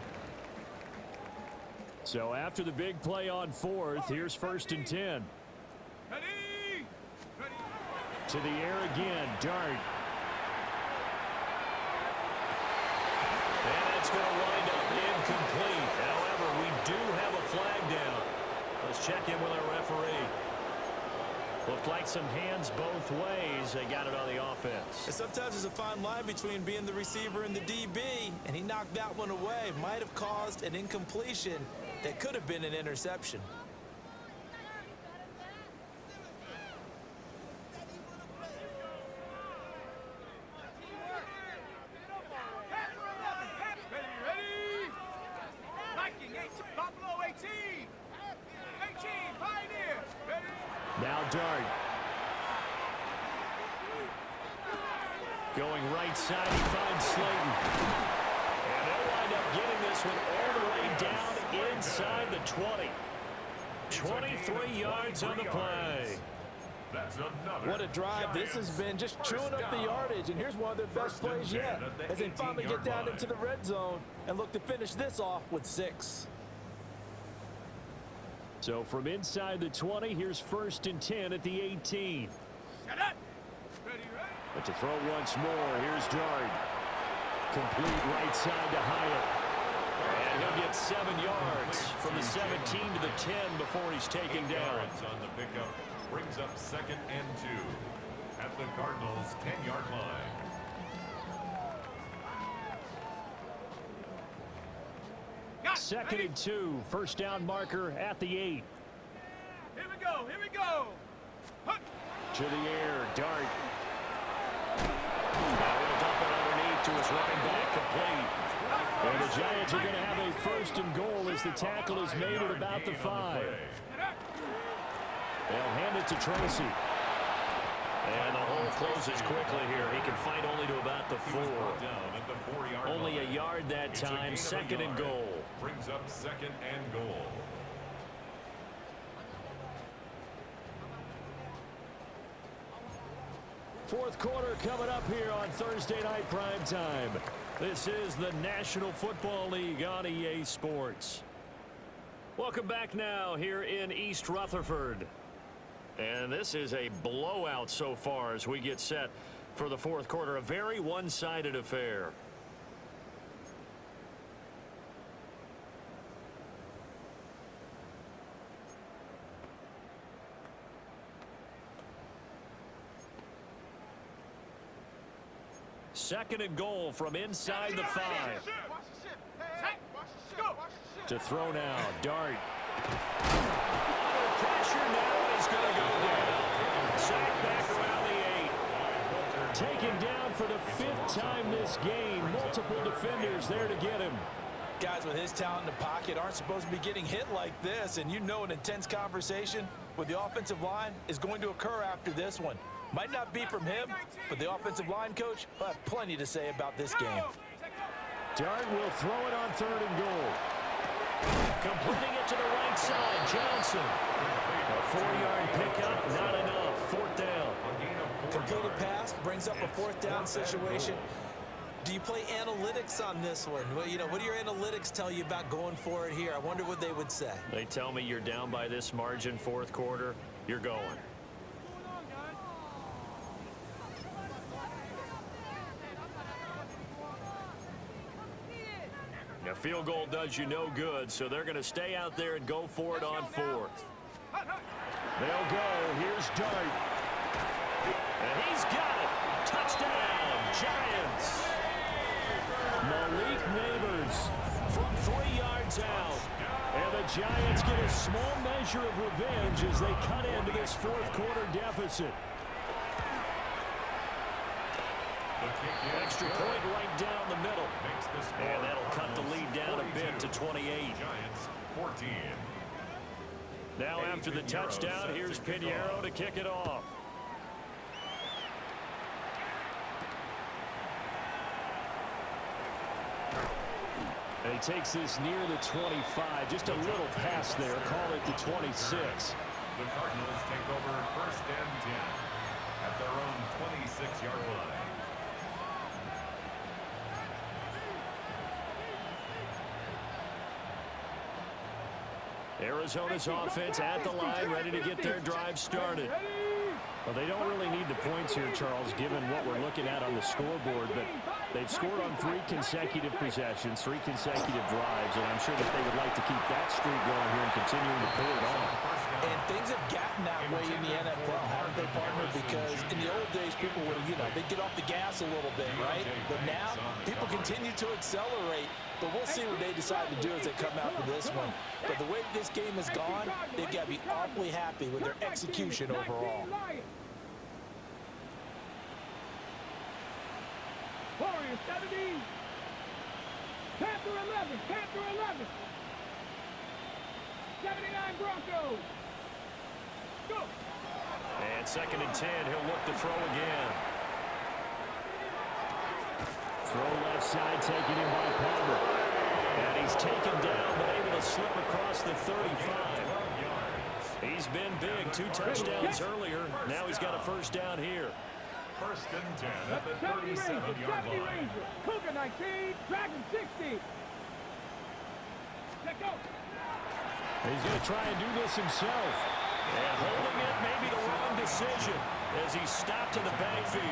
So after the big play on 4th, here's 1st and 10. Ready! To the air again, Dart. And it's going to wind up incomplete. However, we do have a flag down. Let's check in with our referee. Looked like some hands both ways. They got it on the offense. And sometimes there's a fine line between being the receiver and the DB, and he knocked that one away. Might have caused an incompletion that could have been an interception. Now Dart. Going right side, he finds Slayton. And they'll wind up getting this one all the way down inside the 20. 23 yards on the play. That's another. What a drive this has been, just chewing up the yardage. And here's one of their best plays yet, as they finally get down into the red zone and look to finish this off with 6. So from inside the 20, here's 1st and 10 at the 18. But to throw once more, here's Dart. Complete right side to Hyatt. And he'll get 7 yards from the 17 to the 10 before he's taken down. On the pickup brings up 2nd and 2 at the Cardinals' 10-yard line. Second and 2, first down marker at the 8. Here we go, here we go. To the air, Dart. Now he'll dump it underneath to his running back, complete. And the Giants are going to have a 1st and goal as the tackle is made at about the 5. They'll hand it to Tracy. And the hole closes quickly here. He can fight only to about the 4. Only a yard that time. 2nd and goal. Brings up 2nd and goal. Fourth quarter coming up here on Thursday Night Primetime. This is the National Football League on EA Sports. Welcome back now here in East Rutherford. And this is a blowout so far as we get set for the fourth quarter. A very one-sided affair. Second and goal from inside the 5. To throw now, Dart. Pressure now is going to go down. Sack back around the 8. Taken down for the 5th time this game. Multiple defenders there to get him. Guys with his talent in the pocket aren't supposed to be getting hit like this, and you know an intense conversation with the offensive line is going to occur after this one. Might not be from him, but the offensive line coach will have plenty to say about this game. Dart will throw it on 3rd and goal. Completing it to the right side, Johnson. A 4-yard pickup, not enough. 4th down. Completed pass brings up a 4th down situation. Do you play analytics on this one? Well, you know, what do your analytics tell you about going for it here? I wonder what they would say. They tell me you're down by this margin, fourth quarter, you're going. Now, field goal does you no good, so they're going to stay out there and go for it on 4th. They'll go. Here's Dart. And he's got it. Touchdown, Giants. Malik Neighbors from 3 yards out. And the Giants get a small measure of revenge as they cut into this fourth quarter deficit. Extra point right down the middle. And that'll cut the lead down a bit to 28. Giants 14. Now after the touchdown, here's Pinheiro to kick it off. And he takes this near the 25. Just a little pass there. Call it the 26. The Cardinals take over 1st and 10 at their own 26-yard line. Arizona's offense at the line, ready to get their drive started. Well, they don't really need the points here, Charles, given what we're looking at on the scoreboard. But they've scored on 3 consecutive possessions, 3 consecutive drives, and I'm sure that they would like to keep that streak going here and continuing to pull it on. And things have gotten that way in the NFL, haven't they, partner? Because in the old days, people would, they'd get off the gas a little bit, right? But now, people continue to accelerate. But we'll see what they decide to do as they come out for this one. But the way this game has gone, they've got to be awfully happy with their execution overall. Warriors 70. Panther 11. Panther 11. 79 Broncos. Go. And 2nd and 10, he'll look to throw again. Throw left side, taken in by Palmer. And he's taken down, but able to slip across the 35. He's been big, 2 touchdowns earlier. Now he's got a first down here. 1st and 10 at the 37-yard line. Cougar 19, Dragon 60. Let's go. He's going to try and do this himself. And holding it, maybe the wrong decision as he stopped in the backfield.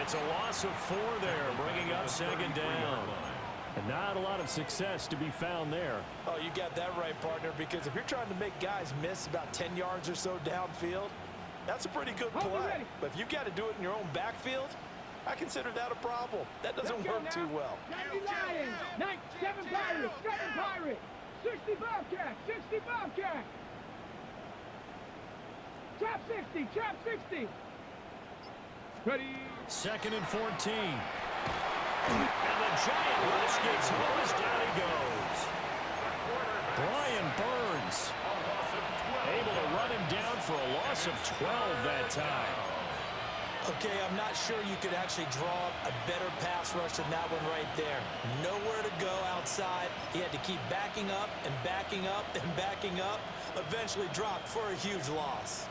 It's a loss of 4 there, bringing up 2nd down. And not a lot of success to be found there. Oh, you got that right, partner, because if you're trying to make guys miss about 10 yards or so downfield, that's a pretty good play. But if you've got to do it in your own backfield, I consider that a problem. That doesn't work too well. 90 Lions, 7 Pirates, 7 Pirates, 60 Bobcats, 60 Bobcats. Trap 60, trap 60. Ready. 2nd and 14. And the giant rush gets hosed. Down he goes. Brian Burns able to run him down for a loss of 12 that time. Okay, I'm not sure you could actually draw a better pass rush than that one right there. Nowhere to go outside. He had to keep backing up and backing up and backing up. Eventually dropped for a huge loss.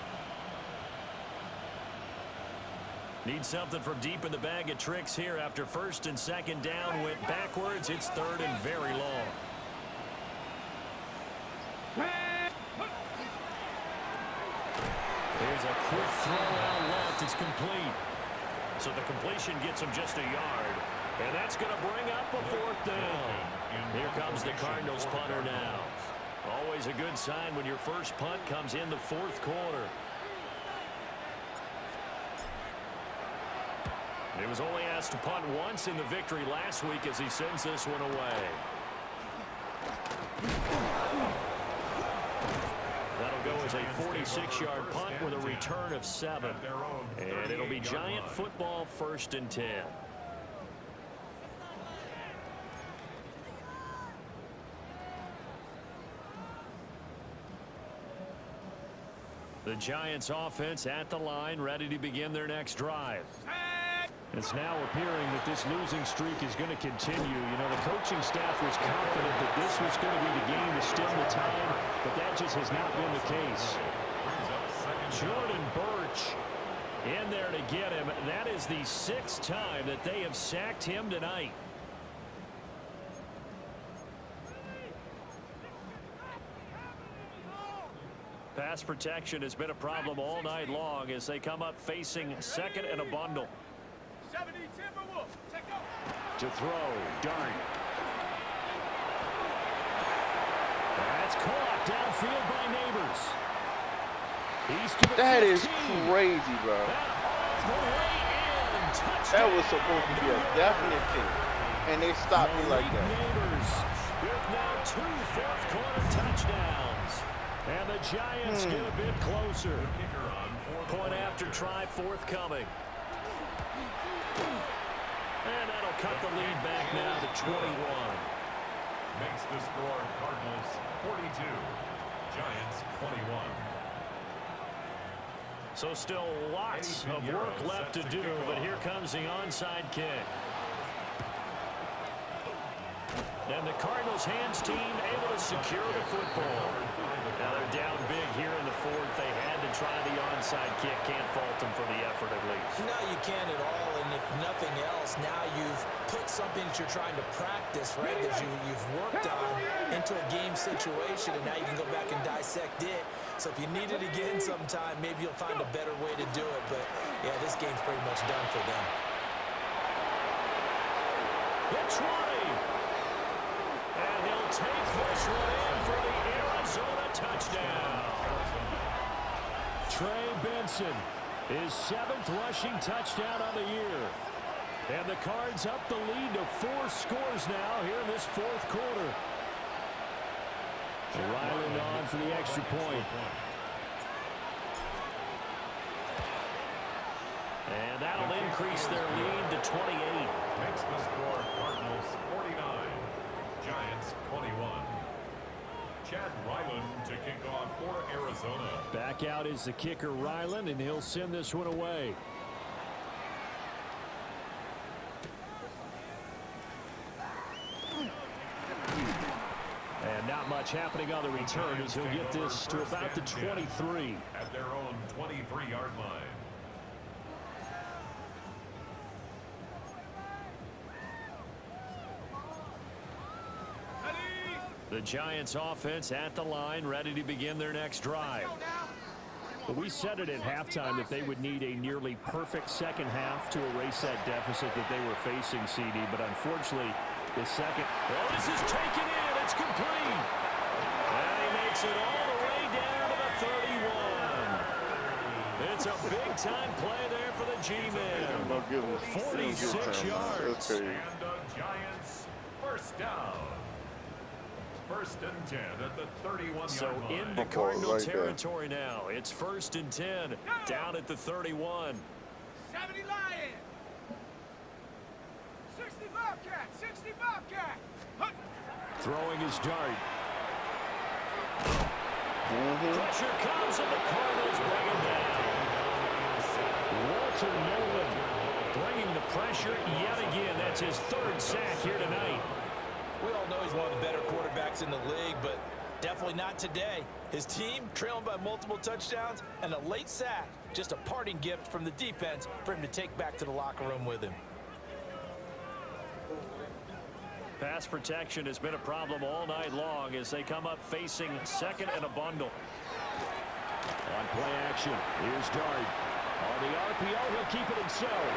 Need something from deep in the bag of tricks here after 1st and 2nd down went backwards. It's 3rd and very long. Here's a quick throw out left. It's complete. So the completion gets him just a yard. And that's going to bring up a 4th down. Here comes the Cardinals punter now. Always a good sign when your first punt comes in the 4th quarter. He was only asked to punt once in the victory last week as he sends this one away. That'll go as a 46-yard punt with a return of 7. And it'll be Giant football 1st and 10. The Giants offense at the line, ready to begin their next drive. It's now appearing that this losing streak is going to continue. You know, the coaching staff was confident that this was going to be the game to stem the tide, but that just has not been the case. Jordan Birch in there to get him. That is the 6th time that they have sacked him tonight. Pass protection has been a problem all night long as they come up facing 2nd and a bundle. 70 Timberwolves. Check out. To throw, Dart. That's caught downfield by Neighbors. He's to the That 15. is crazy, bro. That all the way in. Touchdown. That was supposed to be a definite pick, and they stopped me like that. Neighbors with now 2 fourth-quarter touchdowns. And the Giants get a bit closer. Point after try forthcoming. And that'll cut the lead back now to 21. Makes the score Cardinals 42, Giants 21. So still lots of work left to do, but here comes the onside kick. And the Cardinals hands team able to secure the football. Now they're down big here in the 4th. They had to try the onside kick. Can't fault them for the effort at least. No, you can't at all. And if nothing else, now you've put something that you're trying to practice, right, that you've worked on into a game situation, and now you can go back and dissect it. So if you need it again sometime, maybe you'll find a better way to do it. But, yeah, this game's pretty much done for them. It's Ronnie. And he'll take this one in for the Aaron Arizona touchdown. Trey Benson, his 7th rushing touchdown on the year. And the Cards up the lead to 4 scores now here in this 4th quarter. Ryland on for the extra point. And that'll increase their lead to 28. Makes the score Cardinals 49, Giants 21. Chad Ryland to kick off for Arizona. Back out is the kicker Ryland, and he'll send this one away. And not much happening on the return as he'll get this to about the 23. At their own 23-yard line. The Giants offense at the line, ready to begin their next drive. But we said it at halftime that they would need a nearly perfect second half to erase that deficit that they were facing, CD. But unfortunately, the second... Oh, this is taken in. It's complete. And he makes it all the way down to the 31. It's a big-time play there for the G-Men. 46 yards. Okay. And the Giants first down. 1st and 10 at the 31-yard So line. into Cardinal territory now. It's 1st and 10 down at the 31. 70 Lion. 60 Bobcat. 60 Bobcat. Throwing his dart. Pressure comes and the Cardinals bring him down. Walter Nolan bringing the pressure yet again. That's his 3rd sack here tonight. We all know he's one of the better quarterbacks in the league, but definitely not today. His team trailing by multiple touchdowns and a late sack. Just a parting gift from the defense for him to take back to the locker room with him. Pass protection has been a problem all night long as they come up facing 2nd and a bundle. On play action, here's Dart. On the RPO, he'll keep it himself.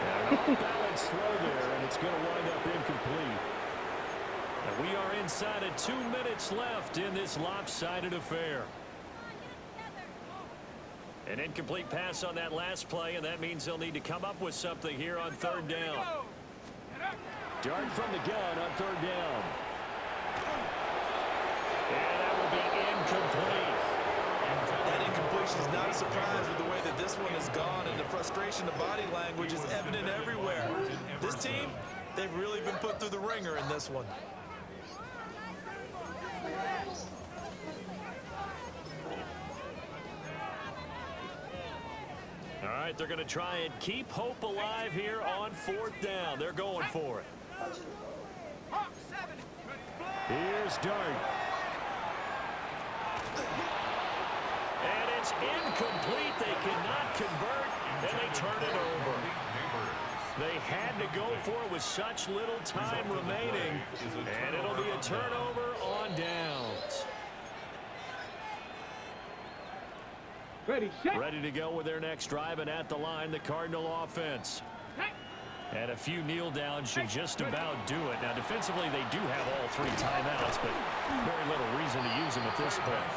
And an off-balance throw there, and it's going to wind up incomplete. And we are inside of 2 minutes left in this lopsided affair. An incomplete pass on that last play, and that means they'll need to come up with something here on 3rd down. Dart from the gun on 3rd down. And that will be incomplete. That incompletion is not a surprise with the way that this one has gone, and the frustration of body language is evident everywhere. This team, they've really been put through the ringer in this one. All right, they're going to try and keep hope alive here on 4th down. They're going for it. Here's Dart. And it's incomplete. They cannot convert, and they turn it over. They had to go for it with such little time remaining, and it'll be a turnover on downs. Ready to go with their next drive, and at the line, the Cardinal offense. And a few kneel downs should just about do it. Now, defensively, they do have all 3 timeouts, but very little reason to use them at this point.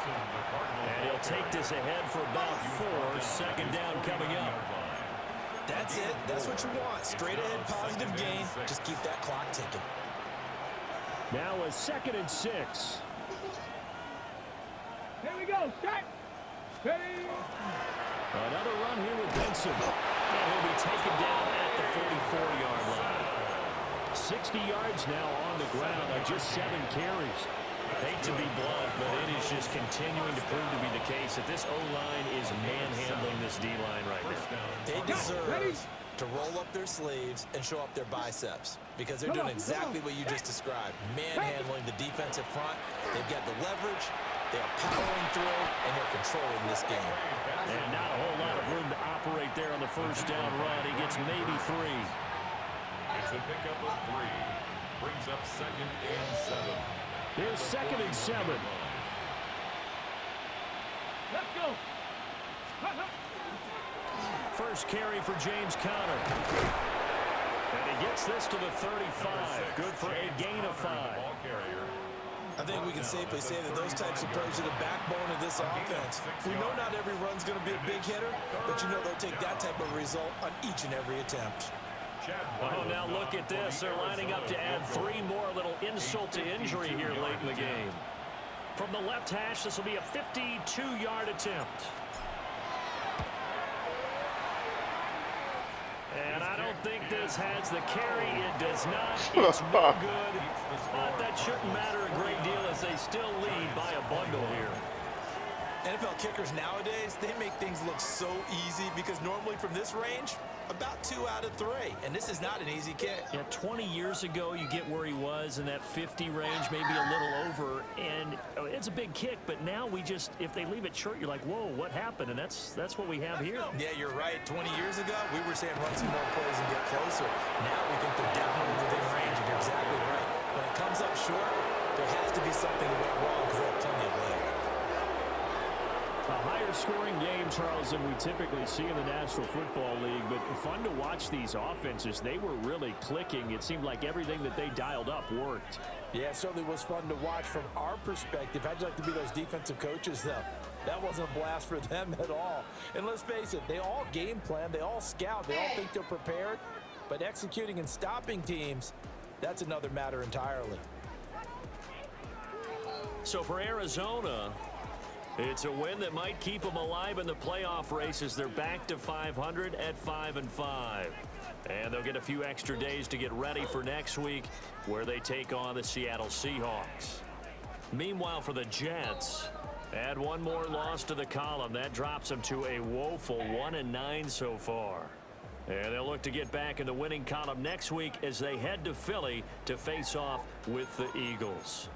And he'll take this ahead for about 4. 2nd down coming up. That's it. That's what you want. Straight ahead positive gain. Just keep that clock ticking. Now a 2nd and 6. Here we go. Set. Ready. Another run here with Benson. And he'll be taken down at the 44-yard line. 60 yards now on the ground on just 7 carries. Hate to be blunt, but it is just continuing to prove to be the case that this O-line is manhandling this D-line right now. They deserve to roll up their sleeves and show up their biceps because they're doing exactly what you just described, manhandling the defensive front. They've got the leverage, they're powering through, and they're controlling this game. And not a whole lot of room to operate there on the 1st down run. He gets maybe 3. It's a pickup of 3. Brings up 2nd and 7. Here's 2nd and 7. Let's go. First carry for James Conner. And he gets this to the 35. Good for a gain of 5. I think we can safely say that those types of plays are the backbone of this offense. We know not every run's going to be a big hitter, but you know they'll take that type of result on each and every attempt. Oh, now look at this. They're lining up to add 3 more, a little insult to injury here late in the game. From the left hash, this will be a 52-yard attempt. And I don't think this has the carry. It does not. It's no good. But that shouldn't matter a great deal as they still lead by a bundle here. NFL kickers nowadays, they make things look so easy because normally from this range, about 2 out of 3. And this is not an easy kick. Yeah, 20 years ago, you get where he was in that 50 range, maybe a little over. And it's a big kick, but now we just, if they leave it short, you're like, whoa, what happened? And that's what we have here. Yeah, you're right. 20 years ago, we were saying run some more plays and get closer. Now we think they're definitely within range, and you're exactly right. When it comes up short, there has to be something that went wrong because they have plenty of leg. A higher scoring game, Charles, than we typically see in the National Football League, but fun to watch these offenses. They were really clicking. It seemed like everything that they dialed up worked. Yeah, it certainly was fun to watch from our perspective. How'd you like to be those defensive coaches, though? That wasn't a blast for them at all. And let's face it, they all game plan, they all scout, they all think they're prepared, but executing and stopping teams, that's another matter entirely. So for Arizona, it's a win that might keep them alive in the playoff races. They're back to 500 at 5-5. And they'll get a few extra days to get ready for next week where they take on the Seattle Seahawks. Meanwhile, for the Jets, add one more loss to the column. That drops them to a woeful 1-9 so far. And they'll look to get back in the winning column next week as they head to Philly to face off with the Eagles.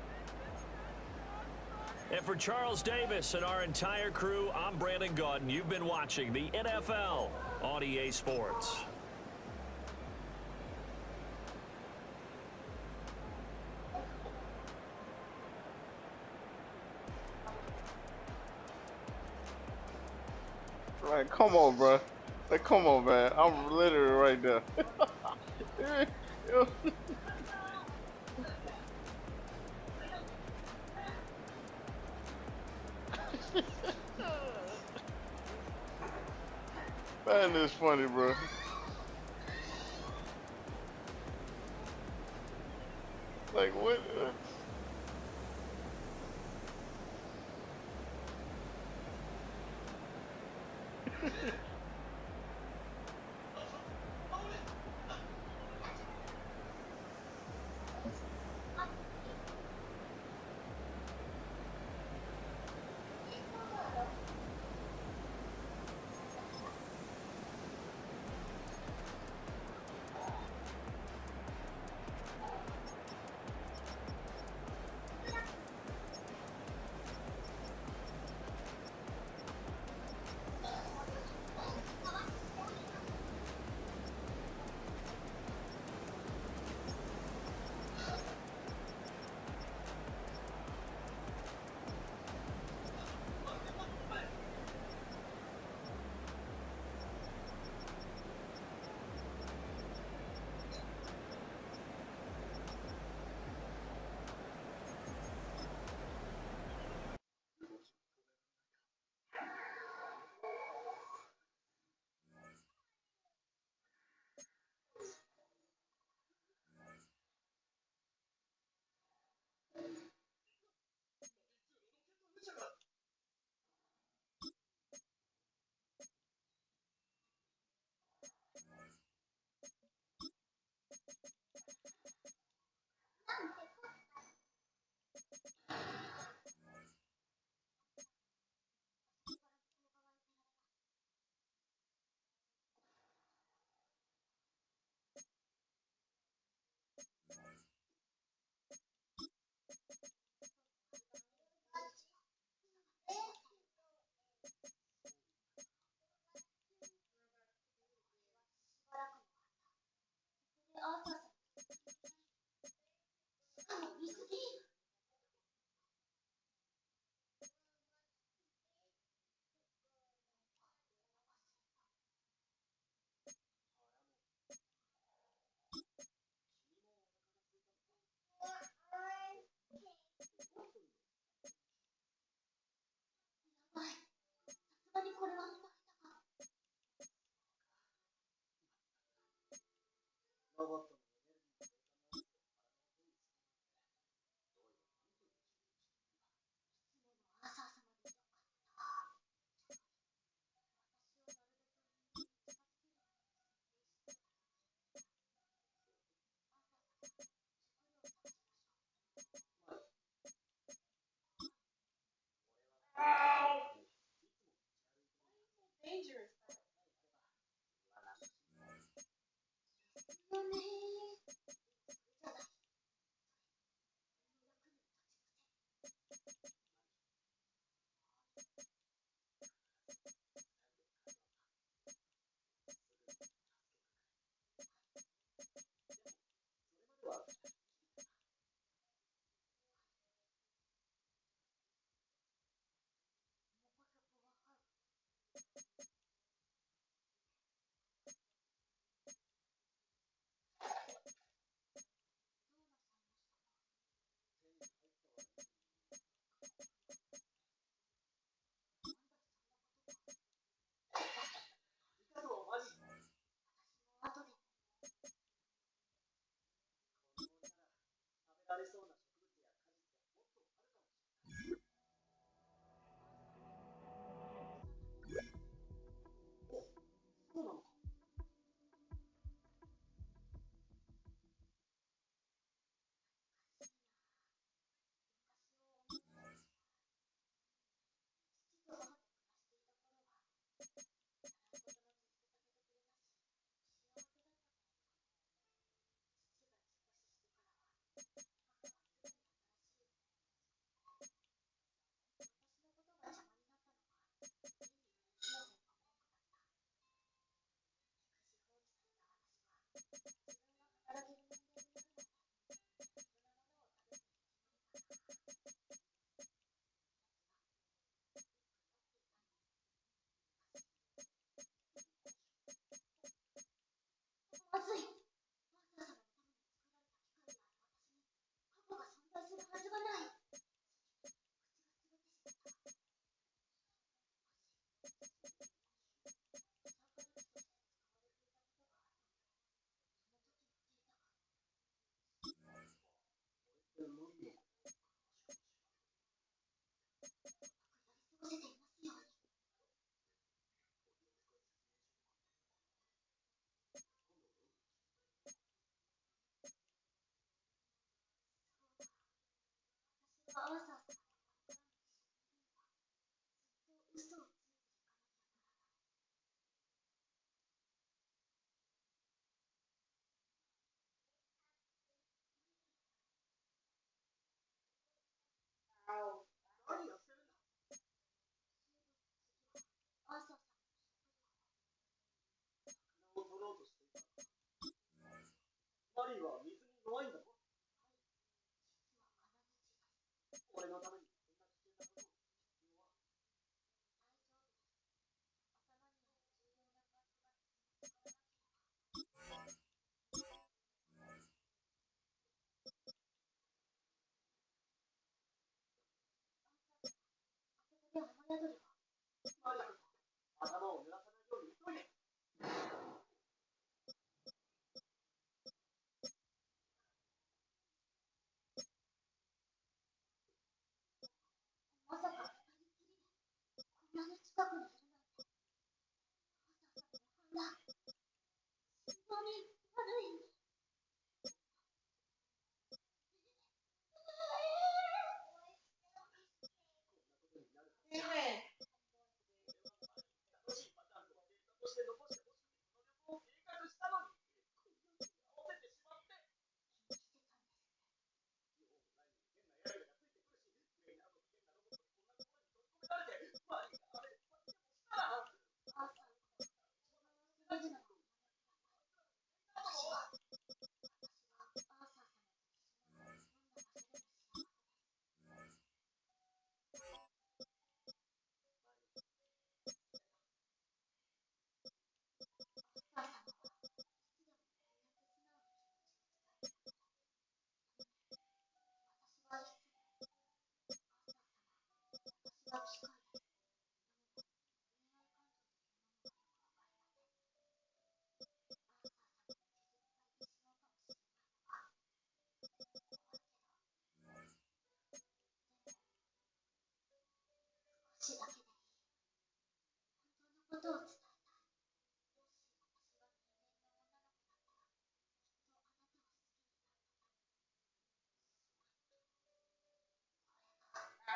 And for Charles Davis and our entire crew, I'm Brandon Gaudin. You've been watching the NFL on EA Sports. Like, come on, bro. Like, come on, man. I'm literally right there. Man, this funny, bro. Like, what?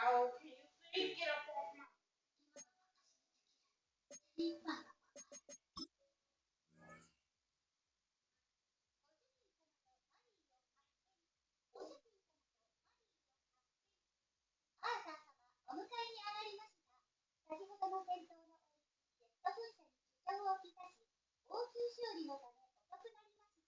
アーサー様、お迎えに上がりました。先ほどの戦闘の折、ジェット噴射に支障をきたし、応急修理のため遅くなりました。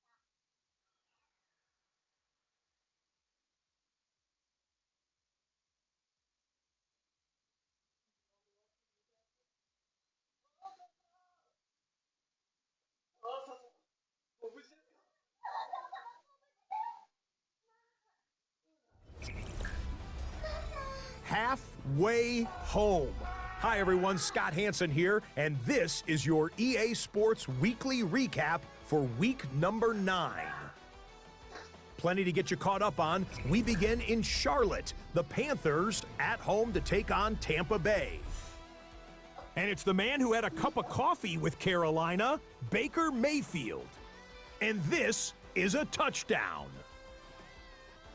Halfway home. Hi, everyone. Scott Hansen here, and this is your EA Sports Weekly Recap for week number 9. Plenty to get you caught up on. We begin in Charlotte. The Panthers at home to take on Tampa Bay. And it's the man who had a cup of coffee with Carolina, Baker Mayfield. And this is a touchdown.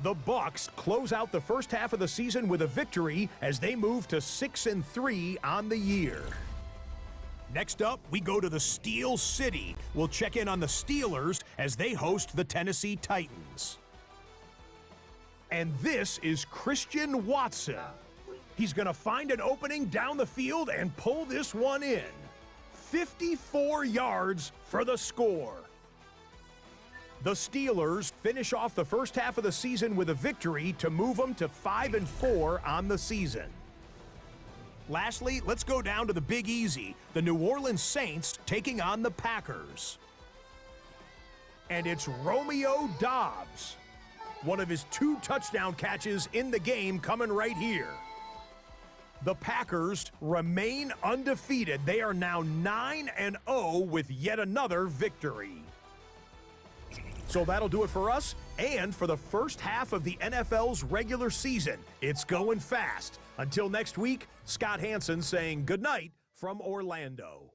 The Bucs close out the first half of the season with a victory as they move to 6-3 on the year. Next up, we go to the Steel City. We'll check in on the Steelers as they host the Tennessee Titans. And this is Christian Watson. He's going to find an opening down the field and pull this one in. 54 yards for the score. The Steelers finish off the first half of the season with a victory to move them to 5-4 on the season. Lastly, let's go down to the Big Easy, the New Orleans Saints taking on the Packers. And it's Romeo Doubs, one of his 2 touchdown catches in the game coming right here. The Packers remain undefeated. They are now 9-0 with yet another victory. So that'll do it for us and for the first half of the NFL's regular season. It's going fast. Until next week, Scott Hansen saying goodnight from Orlando.